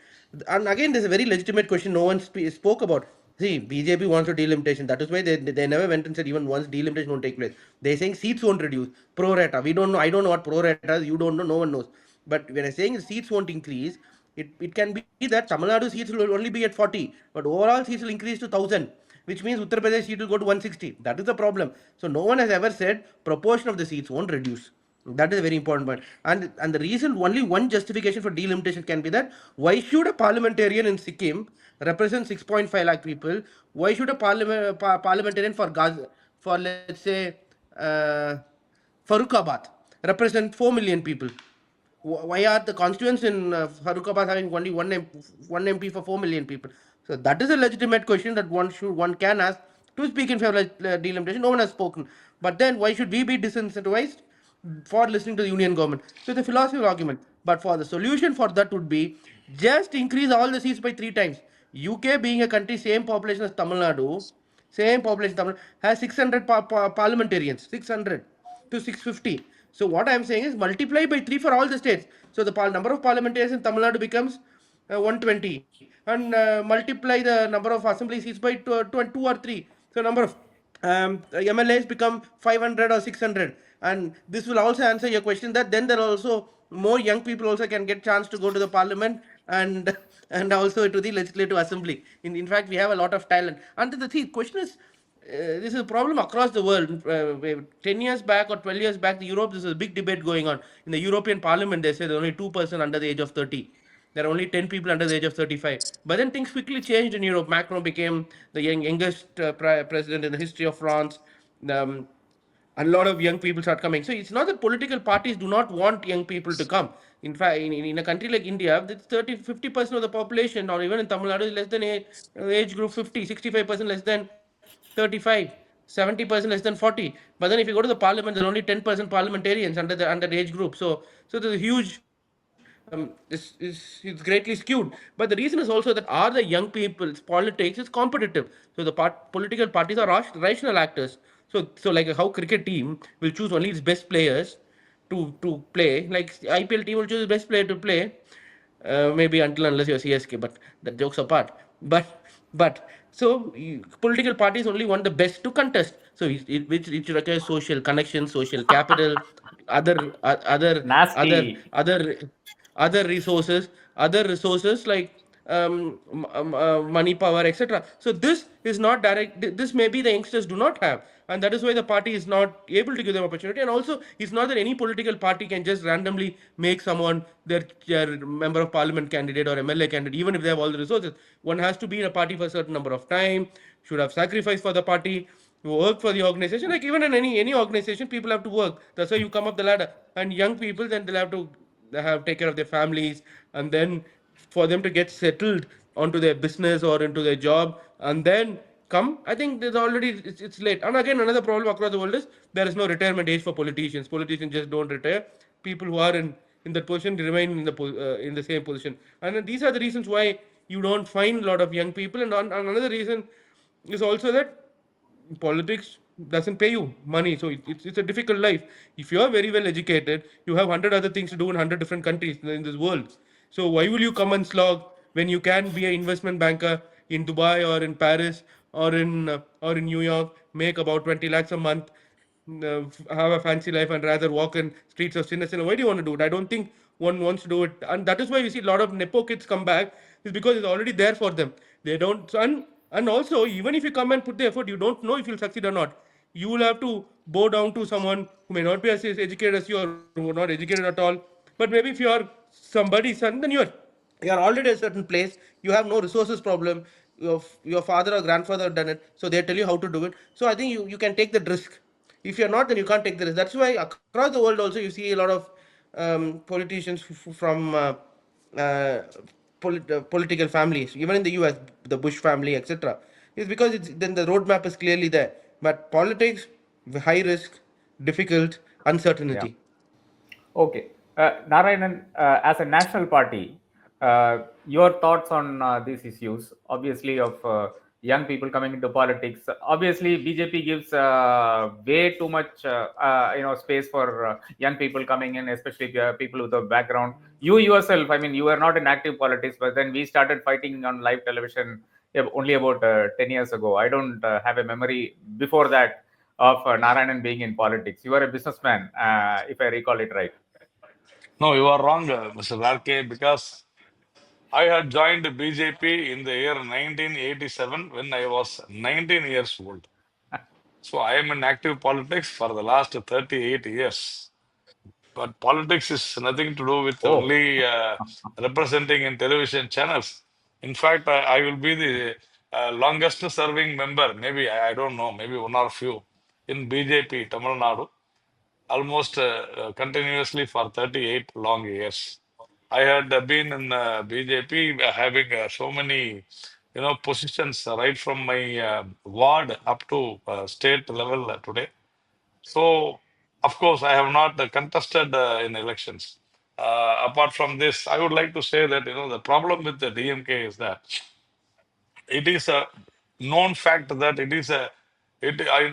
And again, there's a very legitimate question no one spoke about. See, BJP wants to delimitation. That is why they never went and said even once delimitation won't take place. They're saying seats won't reduce. Pro rata. We don't know. I don't know what pro rata is. You don't know. No one knows. But when I'm saying seats won't increase, it can be that Tamil Nadu seats will only be at 40, but overall seats will increase to 1,000, which means Uttar Pradesh seat will go to 160. That is the problem. So no one has ever said proportion of the seats won't reduce. That is a very important point. And the reason, only one justification for delimitation can be that why should a parliamentarian in Sikkim represent 6.5 lakh people? Why should a parliamentarian for Gaza, for let's say uh, Farrukhabad represent 4 million people? Why are the constituents in Farrukhabad having only one MP for 4 million people? So that is a legitimate question that one can ask to speak in favor of delimitation. No one has spoken. But then why should we be disincentivized for listening to the union government? So it's a philosophical argument. But for the solution for that would be just increase all the seats by 3 times. UK being a country same population as Tamil Nadu, same population Tamil Nadu, has 600 parliamentarians, 600 to 650. So what I am saying is multiply by 3 for all the states. So the number of parliamentarians in Tamil Nadu becomes 120, and multiply the number of assembly seats by 2 or 3. So number of MLAs become 500 or 600, and this will also answer your question that then there are also more young people also can get chance to go to the parliament and and also to the legislative assembly. In fact, we have a lot of talent. And the question is, this is a problem across the world. 10 years back or 12 years back, the Europe, this is a big debate going on. In the European Parliament, they say there's only 2% under the age of 30. There are only 10 people under the age of 35. But then things quickly changed in Europe. Macron became the youngest president in the history of France. Um, and a lot of young people start coming. So it's not that political parties do not want young people to come. In fact, in a country like India, 50% of the population, or even in Tamil Nadu, is less than age group 50, 65% less than 35, 70% less than 40. But then if you go to the parliament, there are only 10% parliamentarians under the age group. So there's a huge it's greatly skewed. But the reason is also that are the young people's politics is competitive. So the political parties are rational actors. So like how cricket team will choose only its best players to play. Like IPL team will choose the best player to play. Maybe until unless you're CSK, but the jokes apart. But so political parties only want the best to contest. So which requires social connections, social capital, other Nasty. other resources like money, power, etc. So this is not direct. This maybe the youngsters do not have, and that is why the party is not able to give them opportunity. And also, it's not that any political party can just randomly make someone their member of parliament candidate or MLA candidate, even if they have all the resources. One has to be in a party for a certain number of time, should have sacrificed for the party, work for the organization. Like even in any organization, people have to work. That's why you come up the ladder. And young people, then they'll have to take care of their families, and then for them to get settled onto their business or into their job, and then come, I think there's already it's late. And again, another problem across the world is there is no retirement age for politicians just don't retire. People who are in that position remain in the same position, and these are the reasons why you don't find a lot of young people. And another reason is also that politics doesn't pay you money, so it's a difficult life. If you are very well educated, you have 100 other things to do in 100 different countries in this world. So why will you come and slog when you can be an investment banker in Dubai or in Paris or in New York, make about 20 lakhs a month, have a fancy life and rather walk in streets of Sinna. Why do you want to do it? I don't think one wants to do it, and that is why you see a lot of nepo kids come back. Is because it's already there for them. They don't, and also even if you come and put the effort, you don't know if you'll succeed or not. You will have to bow down to someone who may not be as educated as you or who are not educated at all. But maybe if you are somebody's son, then you are already at a certain place. You have no resources problem. Your father or grandfather have done it, so they tell you how to do it. So I think you can take that risk. If you're not, then you can't take the risk. That's why across the world also you see a lot of politicians from uh, political families, even in the US, the Bush family, etc. Is because then the roadmap is clearly there. But politics, high risk, difficult, Yeah. uncertainty. Okay. Narayanan, as a national party, your thoughts on these issues, obviously, of young people coming into politics. Obviously, BJP gives way too much, space for young people coming in, especially people with a background. You yourself, I mean, you were not in active politics, but then we started fighting on live television only about 10 years ago. I don't have a memory before that of Narayanan being in politics. You are a businessman, if I recall it right. No, you are wrong, Mr. Larke, because I had joined BJP in the year 1987 when I was 19 years old. So I am in active politics for the last 38 years. But politics is nothing to do with Oh, only representing in television channels. In fact, I will be the longest serving member, maybe, I don't know, maybe one or few, in BJP Tamil Nadu, almost continuously for 38 long years. I had been in BJP having so many, positions right from my ward up to state level today. So, of course, I have not contested in elections. Apart from this, I would like to say that the problem with the DMK is that it is a known fact that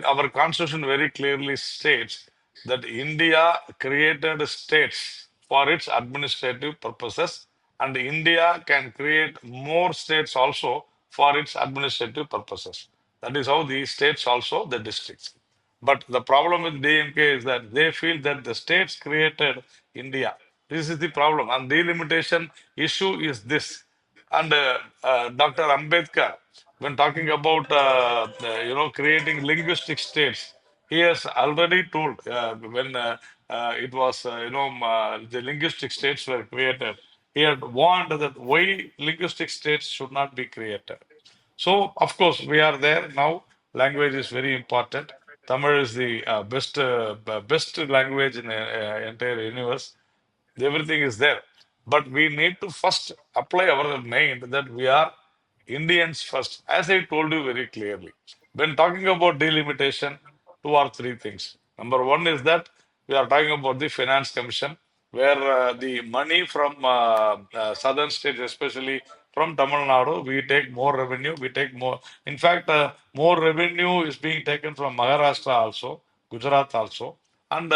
our constitution very clearly states that India created states for its administrative purposes, and India can create more states also for its administrative purposes. That is how the states also the districts. But the problem with DMK is that they feel that the states created India. This is the problem, and delimitation issue is this. And Dr. Ambedkar, when talking about creating linguistic states, he has already told when it was the linguistic states were created. He had warned that why linguistic states should not be created. So, of course, we are there now. Language is very important. Tamil is the best language in the entire universe. Everything is there. But we need to first apply our mind that we are Indians first, as I told you very clearly. When talking about delimitation, two or three things. Number one is that we are talking about the Finance Commission, where the money from southern states, especially from Tamil Nadu, we take more revenue. We take more. In fact, more revenue is being taken from Maharashtra also, Gujarat also. And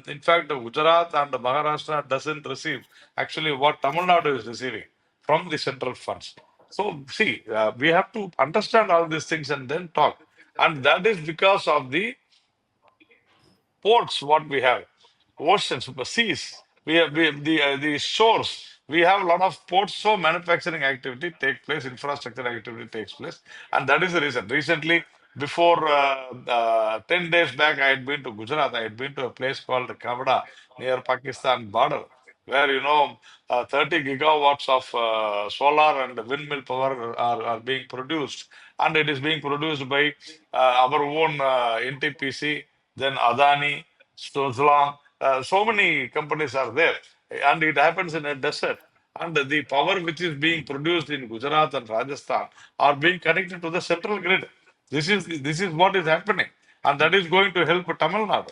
in fact, Gujarat and Maharashtra doesn't receive actually what Tamil Nadu is receiving from the central funds. So, see, we have to understand all these things and then talk. And that is because of the ports, what we have, oceans, seas, we have the shores. We have a lot of ports, so manufacturing activity take place, infrastructure activity takes place, and that is the reason. Recently, before 10 days back, I had been to Gujarat. I had been to a place called Kavada near Pakistan border, where 30 gigawatts of solar and windmill power are being produced, and it is being produced by our own NTPC, then Adani, Suzlon, so many companies are there, and it happens in a desert. And the power which is being produced in Gujarat and Rajasthan are being connected to the central grid. This is what is happening, and that is going to help Tamil Nadu.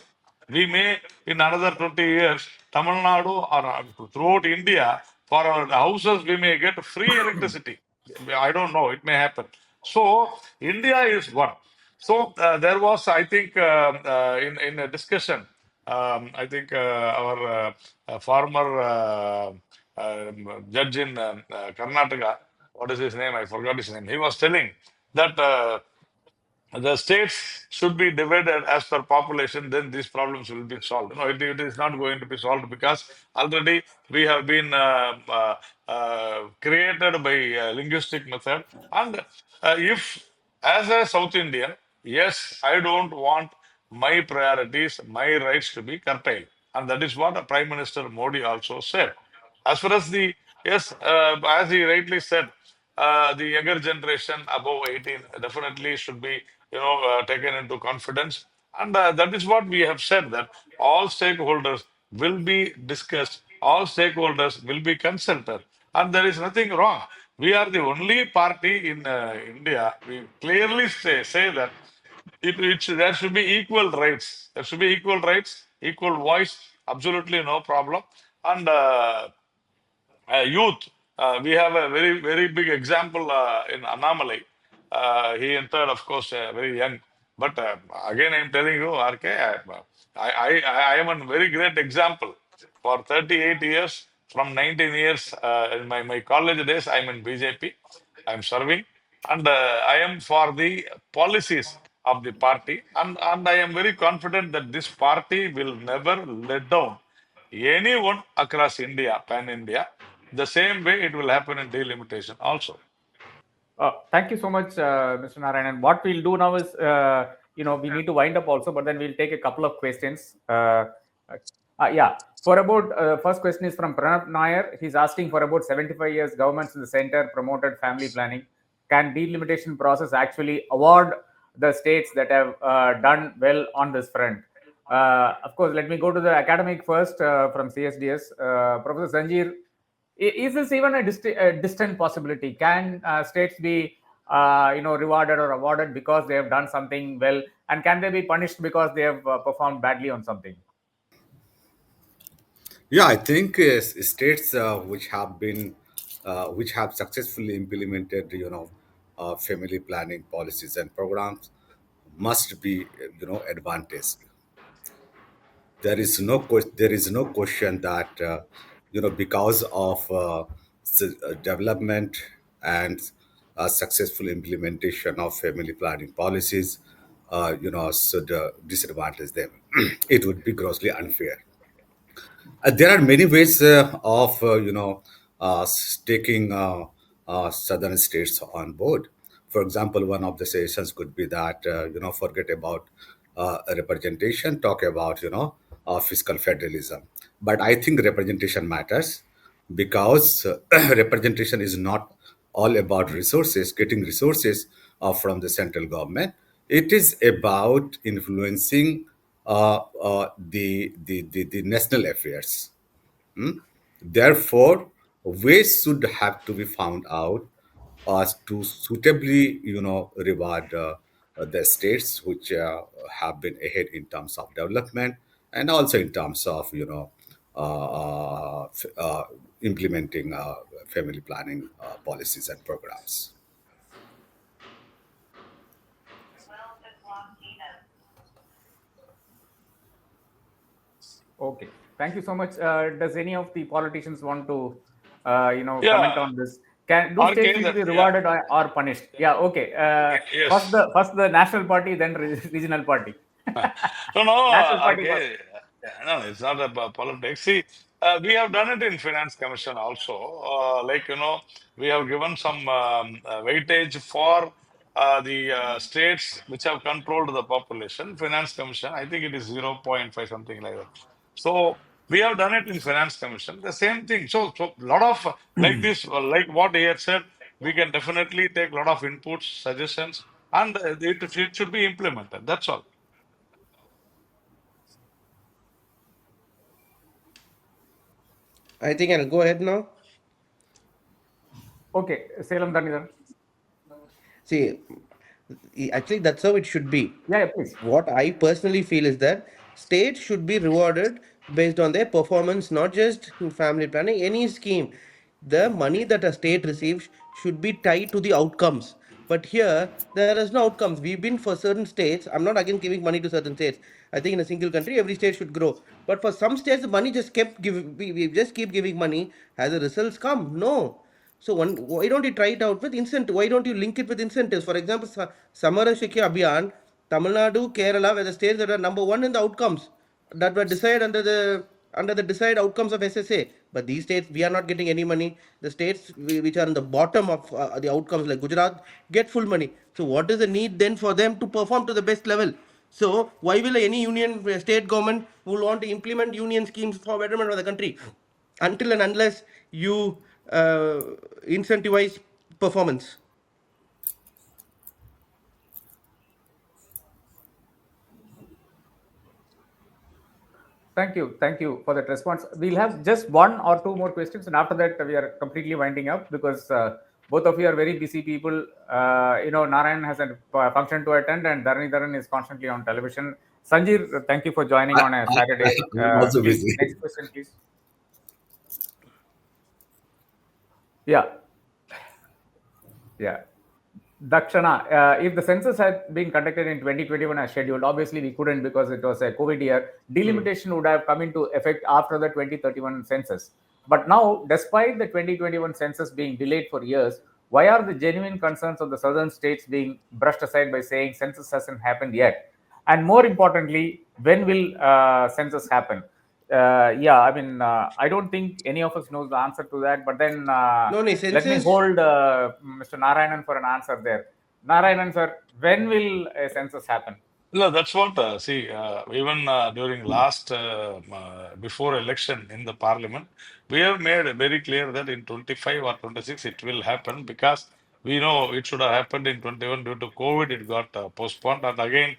We may, in another 20 years, Tamil Nadu or throughout India, for our houses, we may get free electricity. I don't know, it may happen. So, India is one. So, there was, I think, in a discussion, I think our former judge in Karnataka, what is his name? I forgot his name. He was telling that the states should be divided as per population, then these problems will be solved. No, it is not going to be solved because already we have been created by linguistic method. And if, as a South Indian, yes, I don't want my priorities, my rights to be curtailed. And that is what Prime Minister Modi also said. As far as the, yes, as he rightly said, the younger generation above 18 definitely should be, taken into confidence. And that is what we have said, that all stakeholders will be discussed, all stakeholders will be consulted, and there is nothing wrong. We are the only party in India. We clearly say that there should be equal rights. There should be equal rights, equal voice, absolutely no problem. And youth, we have a very big example in Anomaly. He entered, of course, very young. But again, I'm telling you, RK, I am a very great example. For 38 years, from 19 years, in my college days, I'm in BJP. I'm serving. And I am for the policies of the party. And I am very confident that this party will never let down anyone across India, pan India. The same way it will happen in delimitation also. Thank you so much, Mr. Narayanan. What we'll do now is, we need to wind up also, but then we'll take a couple of questions. Yeah, for about first question is from Pranab Nair. He's asking, for about 75 years, governments in the center promoted family planning. Can delimitation process actually award the states that have done well on this front? Of course, let me go to the academic first from CSDS. Professor Sanjeev, is this even a distant possibility? Can states be rewarded or awarded because they have done something well, and can they be punished because they have performed badly on something? Yeah, I think states which have successfully implemented, family planning policies and programs must be, advantaged. There is no question that, because of development and successful implementation of family planning policies, should disadvantage them. It would be grossly unfair. There are many ways of taking southern states on board. For example, one of the suggestions could be that forget about representation, talk about fiscal federalism. But I think representation matters because representation is not all about resources, getting resources from the central government. It is about influencing the national affairs. Hmm? Therefore, ways should have to be found out as to suitably, reward the states which have been ahead in terms of development and also in terms of, implementing family planning policies and programs. Okay, thank you so much. Does any of the politicians want to, comment Yeah, on this? Do states RK, need to that, be yeah, rewarded or punished? Yeah, okay. First yes. the national party, then regional party. No, no, National party first. RK, no, it's not about politics. See, we have done it in Finance Commission also. Like, we have given some weightage for the states which have controlled the population. Finance Commission, I think it is zero point 0.5, something like that. So we have done it in Finance Commission. The same thing. So lot of like this, like what he had said, we can definitely take a lot of inputs, suggestions, and it should be implemented. That's all. I think I'll go ahead now. Okay, Salem Dhanidhar. See, actually, that's how it should be. Yeah, please. What I personally feel is that states should be rewarded based on their performance, not just in family planning, any scheme. The money that a state receives should be tied to the outcomes. But here, there is no outcomes. We've been for certain states. I'm not against giving money to certain states. I think in a single country, every state should grow. But for some states, the money just kept giving. We just keep giving money. Has the results come? No. So why don't you try it out with incentive? Why don't you link it with incentives? For example, Samara Shikha Abhiyan, Tamil Nadu, Kerala were the states that are number one in the outcomes that were decided under the desired outcomes of SSA. But these states, we are not getting any money. The states which are in the bottom of the outcomes, like Gujarat, get full money. So what is the need then for them to perform to the best level? So why will any union state government will want to implement union schemes for betterment of the country until and unless you uh, incentivize performance? Thank you for that response. We'll have just one or two more questions, and after that, we are completely winding up because both of you are very busy people. Narayan has a function to attend, and Dharan is constantly on television. Sanjeev, thank you for joining on a Saturday. I'm also Please, busy. next question, please. Yeah, yeah. Dakshana, if the census had been conducted in 2021 as scheduled, obviously we couldn't because it was a COVID year. Delimitation would have come into effect after the 2031 census. But now, despite the 2021 census being delayed for years, why are the genuine concerns of the southern states being brushed aside by saying census hasn't happened yet? And more importantly, when will census happen? Yeah, I mean, I don't think any of us knows the answer to that. But then No, no, let me census. hold Mr. Narayanan for an answer there. Narayanan sir, when will a census happen? No, that's what, see, even during last, before election in the parliament, we have made it very clear that in 25 or 26 it will happen because we know it should have happened in 21 due to COVID, it got postponed. And again,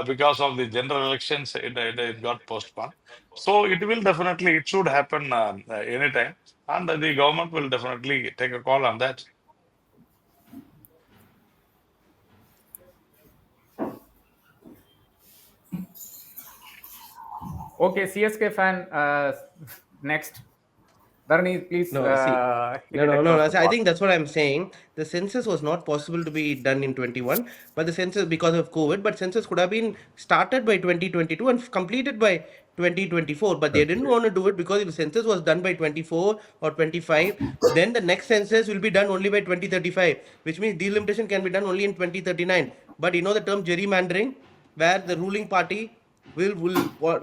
because of the general elections, it got postponed. So it will definitely, it should happen anytime. And the government will definitely take a call on that. Okay, CSK fan, next. Dharani, please No, see, hit no, it no, no. across the I board. think that's what I'm saying. The census was not possible to be done in 21, but the census because of COVID, but census could have been started by 2022 and completed by 2024. But they didn't want to do it because if the census was done by 24 or 25, then the next census will be done only by 2035, which means delimitation can be done only in 2039. But you know the term gerrymandering, where the ruling party will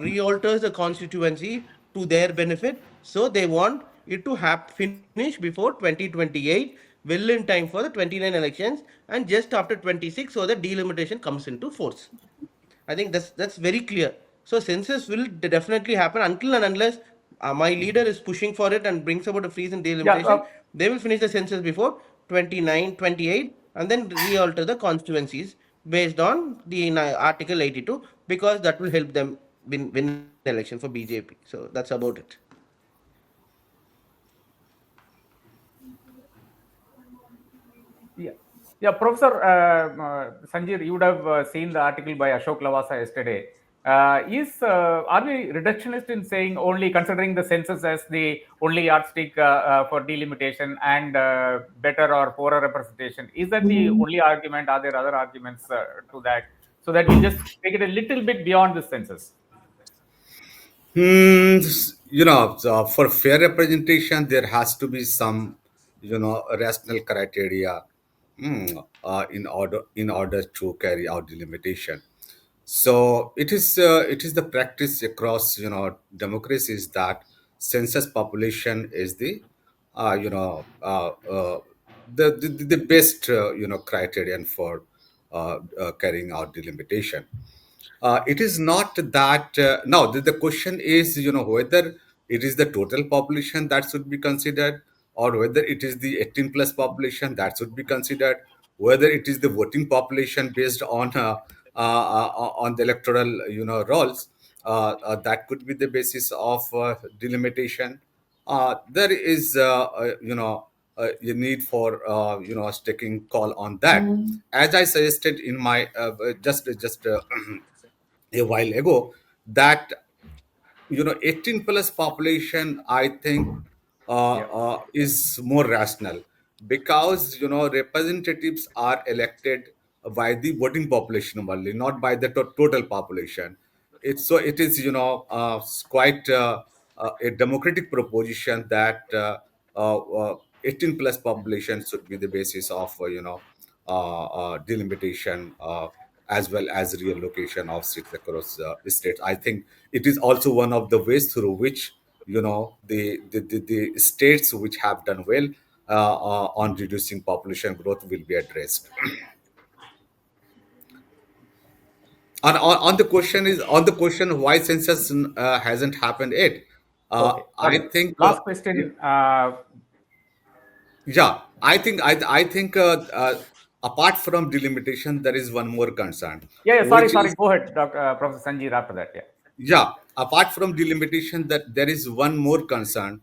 re-alters the constituency to their benefit. So they want it to finish before 2028, well in time for the 29 elections, and just after 26, so the delimitation comes into force. I think that's very clear. So census will definitely happen until and unless my leader is pushing for it and brings about a freeze in Yeah, delimitation. They will finish the census before 29, 28, and then re-alter the constituencies based on the Article 82 because that will help them win election for BJP. So that's about it. yeah, yeah, Professor Sanjir, you would have seen the article by Ashok Lavasa yesterday. Are we reductionist in saying only considering the census as the only yardstick for delimitation and better or poorer representation? Is that the only argument? Are there other arguments to that? So that we just take it a little bit beyond the census. For fair representation, there has to be some, rational criteria, in order to carry out the limitation. So it is the practice across, democracies that census population is the, uh, you know, uh, uh, the best, criterion for carrying out the limitation. It is not that now the question is, whether it is the total population that should be considered, or whether it is the 18 plus population that should be considered, whether it is the voting population based on the electoral, rolls, that could be the basis of delimitation. There is, a need for, a taking call on that. As I suggested in my, just a while ago, that 18 plus population, I think, Yeah. is more rational, because representatives are elected by the voting population only, not by the total population. It is, quite a democratic proposition that 18 plus population should be the basis of delimitation, as well as reallocation of seats across states. I think it is also one of the ways through which the states which have done well on reducing population growth will be addressed. On the question why census hasn't happened yet, Okay, I sorry. think Last question. yeah, I think apart from delimitation, there is one more concern, Yeah, yeah, sorry, which sorry. is, Go ahead, Dr. Professor Sanjeev, after that. Yeah. yeah, apart from delimitation, that there is one more concern,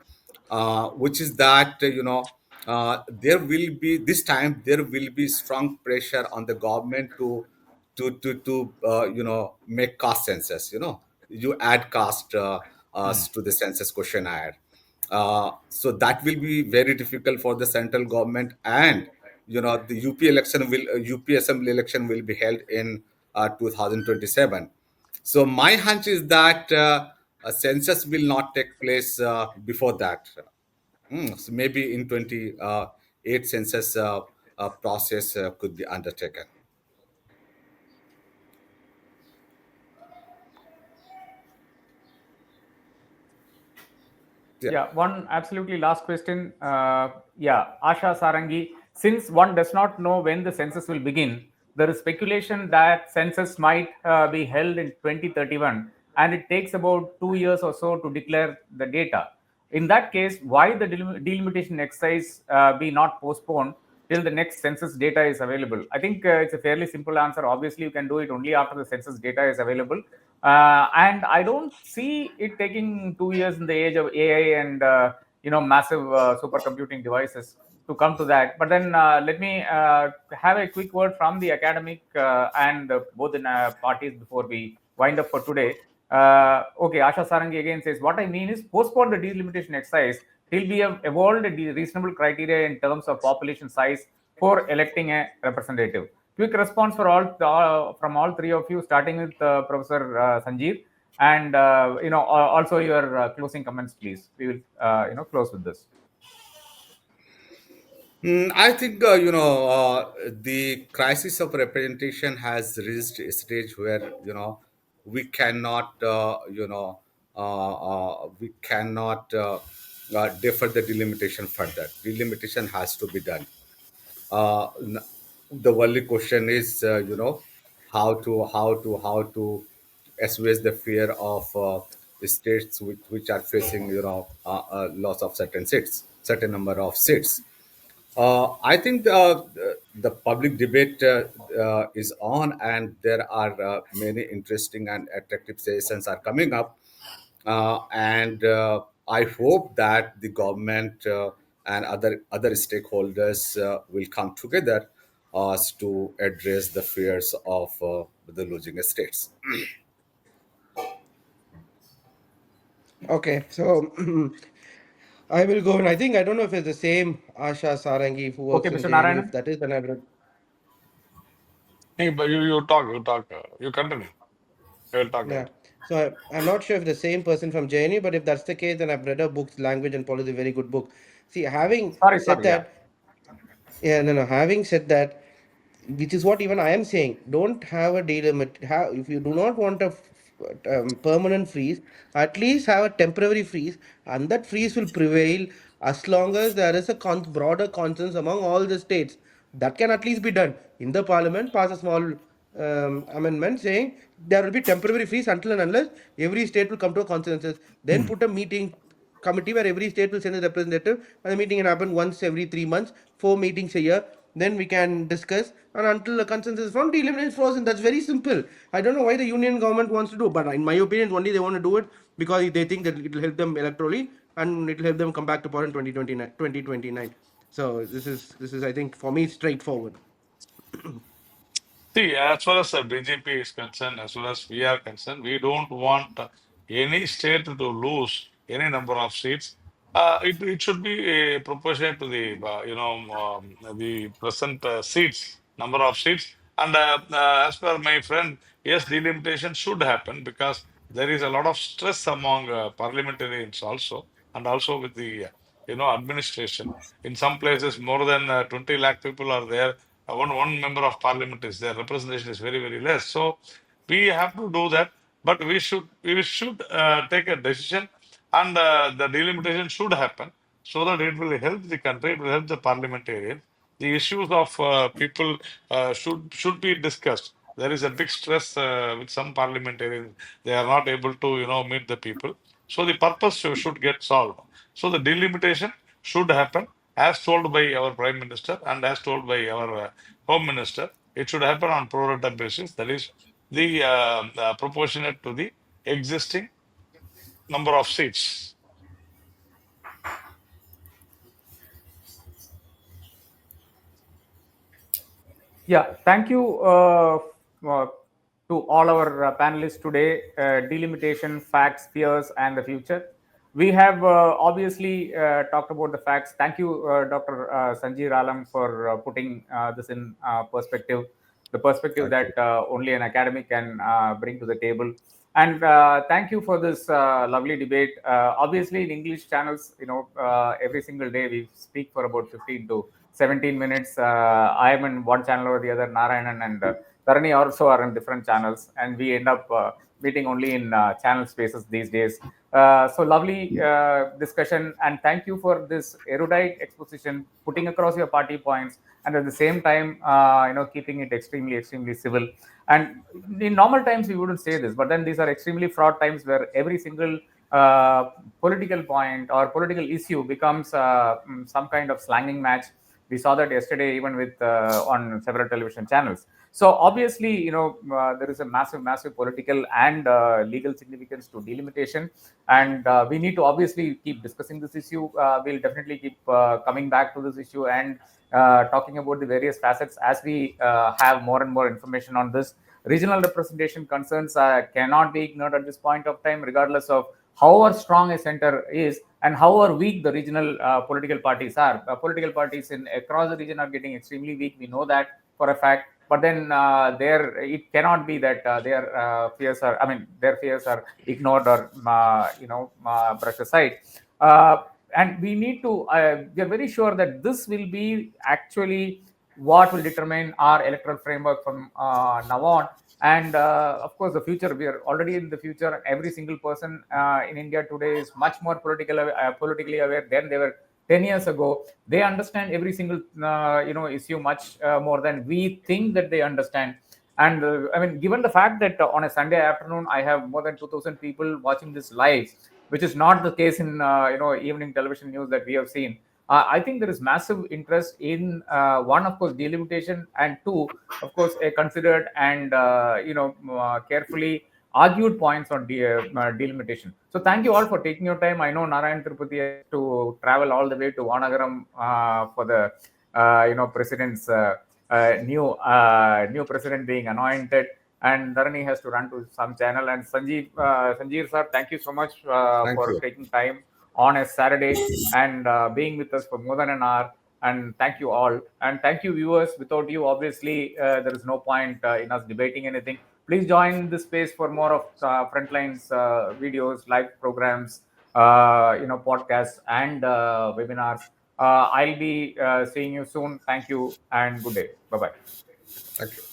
which is that there will be this time there will be strong pressure on the government to make caste census. You add caste to the census questionnaire. So that will be very difficult for the central government, and the UP assembly election will be held in 2027. So my hunch is that a census will not take place before that. So maybe in 28 census process could be undertaken. Yeah. Yeah, one absolutely last question. Yeah, Asha Sarangi. Since one does not know when the census will begin, there is speculation that census might be held in 2031, and it takes about 2 years or so to declare the data. In that case, why the delimitation exercise be not postponed till the next census data is available? I think it's a fairly simple answer. Obviously, you can do it only after the census data is available. And I don't see it taking 2 years in the age of AI and massive supercomputing devices to come to that. But then let me have a quick word from the academic and both the parties before we wind up for today. Okay, Asha Sarangi again says, what I mean is postpone the delimitation exercise till we have evolved a reasonable criteria in terms of population size for electing a representative. Quick response for all from all three of you, starting with Professor Sanjeev, and also your closing comments, please. We will close with this. I think the crisis of representation has reached a stage where we cannot we cannot defer the delimitation further. Delimitation has to be done. N- the only question is how to assuage the fear of states which are facing loss of certain number of seats. I think the public debate is on, and there are many interesting and attractive sessions are coming up. And I hope that the government and other stakeholders will come together to address the fears of the losing states. Okay, so I will go, and I think I don't know if it's the same Asha Sarangi who Okay, works in Mr. JNU. If Narayanan. that is, then I will. Hey, but you talk, you continue. I will talk Yeah. later. So I'm not sure if the same person from JNU, but if that's the case, then I've read her books, Language and Policy, very good book. See, having Sorry, said sorry. Yeah. that, yeah, no, no. Having said that, which is what even I am saying, don't have a day limit. Have, if you do not want a permanent freeze, at least have a temporary freeze, and that freeze will prevail as long as there is a broader consensus among all the states. That can at least be done in the parliament. Pass a small amendment saying there will be temporary freeze until and unless every state will come to a consensus. Then put a meeting committee where every state will send a representative, and the meeting can happen once every 3 months, 4 meetings a year. Then we can discuss, and until a consensus is found, eliminate frozen. That's very simple. I don't know why the union government wants to do, but in my opinion, only they want to do it because they think that it will help them electorally and it will help them come back to power in 2029. 2029. So this is I think for me straightforward. See, as far as the BJP is concerned, as well as we are concerned, we don't want any state to lose any number of seats. It should be proportionate to the the present seats, number of seats. And as per my friend, yes, delimitation should happen because there is a lot of stress among parliamentarians also, and also with the administration. In some places, more than 20 lakh people are there. One member of parliament is there. Representation is very, very less. So we have to do that, but we should take a decision, and the delimitation should happen so that it will help the country, it will help the parliamentarians. The issues of people should be discussed. There is a big stress with some parliamentarians. They are not able to meet the people. So the purpose should get solved. So the delimitation should happen as told by our prime minister and as told by our home minister. It should happen on pro rata basis. That is the proportionate to the existing number of seats. Yeah, thank you uh, to all our panelists today. Delimitation, facts, fears, and the future. We have obviously talked about the facts. Thank you, Dr. Sanjeev Alam, for putting this in perspective, the perspective Thank that you. only an academic can bring to the table. And thank you for this lovely debate. Obviously, in English channels, every single day we speak for about 15 to 17 minutes. I am in one channel or the other. Narayanan and Tarani also are in different channels, and we end up meeting only in channel spaces these days. So lovely discussion, and thank you for this erudite exposition, putting across your party points, and at the same time, keeping it extremely, extremely civil. And in normal times, we wouldn't say this, but then these are extremely fraught times where every single political point or political issue becomes some kind of slanging match. We saw that yesterday, even with on several television channels. So obviously, there is a massive, massive political and legal significance to delimitation, and we need to obviously keep discussing this issue. We'll definitely keep coming back to this issue and talking about the various facets as we have more and more information on this. Regional representation concerns cannot be ignored at this point of time, regardless of however strong a center is and however weak the regional political parties are. Political parties in across the region are getting extremely weak. We know that for a fact. But then it cannot be that their fears are. I mean, their fears are ignored or brushed aside. And we need to. We are very sure that this will be actually what will determine our electoral framework from now on. And of course, the future, we are already in the future. Every single person in India today is much more politically aware than they were 10 years ago. They understand every single issue much more than we think that they understand. And I mean, given the fact that on a Sunday afternoon I have more than 2,000 people watching this live, which is not the case in evening television news that we have seen. I think there is massive interest in one, of course, delimitation, and two, of course, a considered and carefully argued points on delimitation. So thank you all for taking your time. I know Narayan Tirupati has to travel all the way to Vanagaram for the president's new president being anointed, and Dharani has to run to some channel. And Sanjeev sir, thank you so much Thank for you. taking time on a Saturday and being with us for more than an hour. And thank you all. And thank you, viewers. Without you, obviously, there is no point in us debating anything. Please join this space for more of Frontlines videos, live programs, podcasts, and webinars. I'll be seeing you soon. Thank you and good day. Bye bye. Thank you.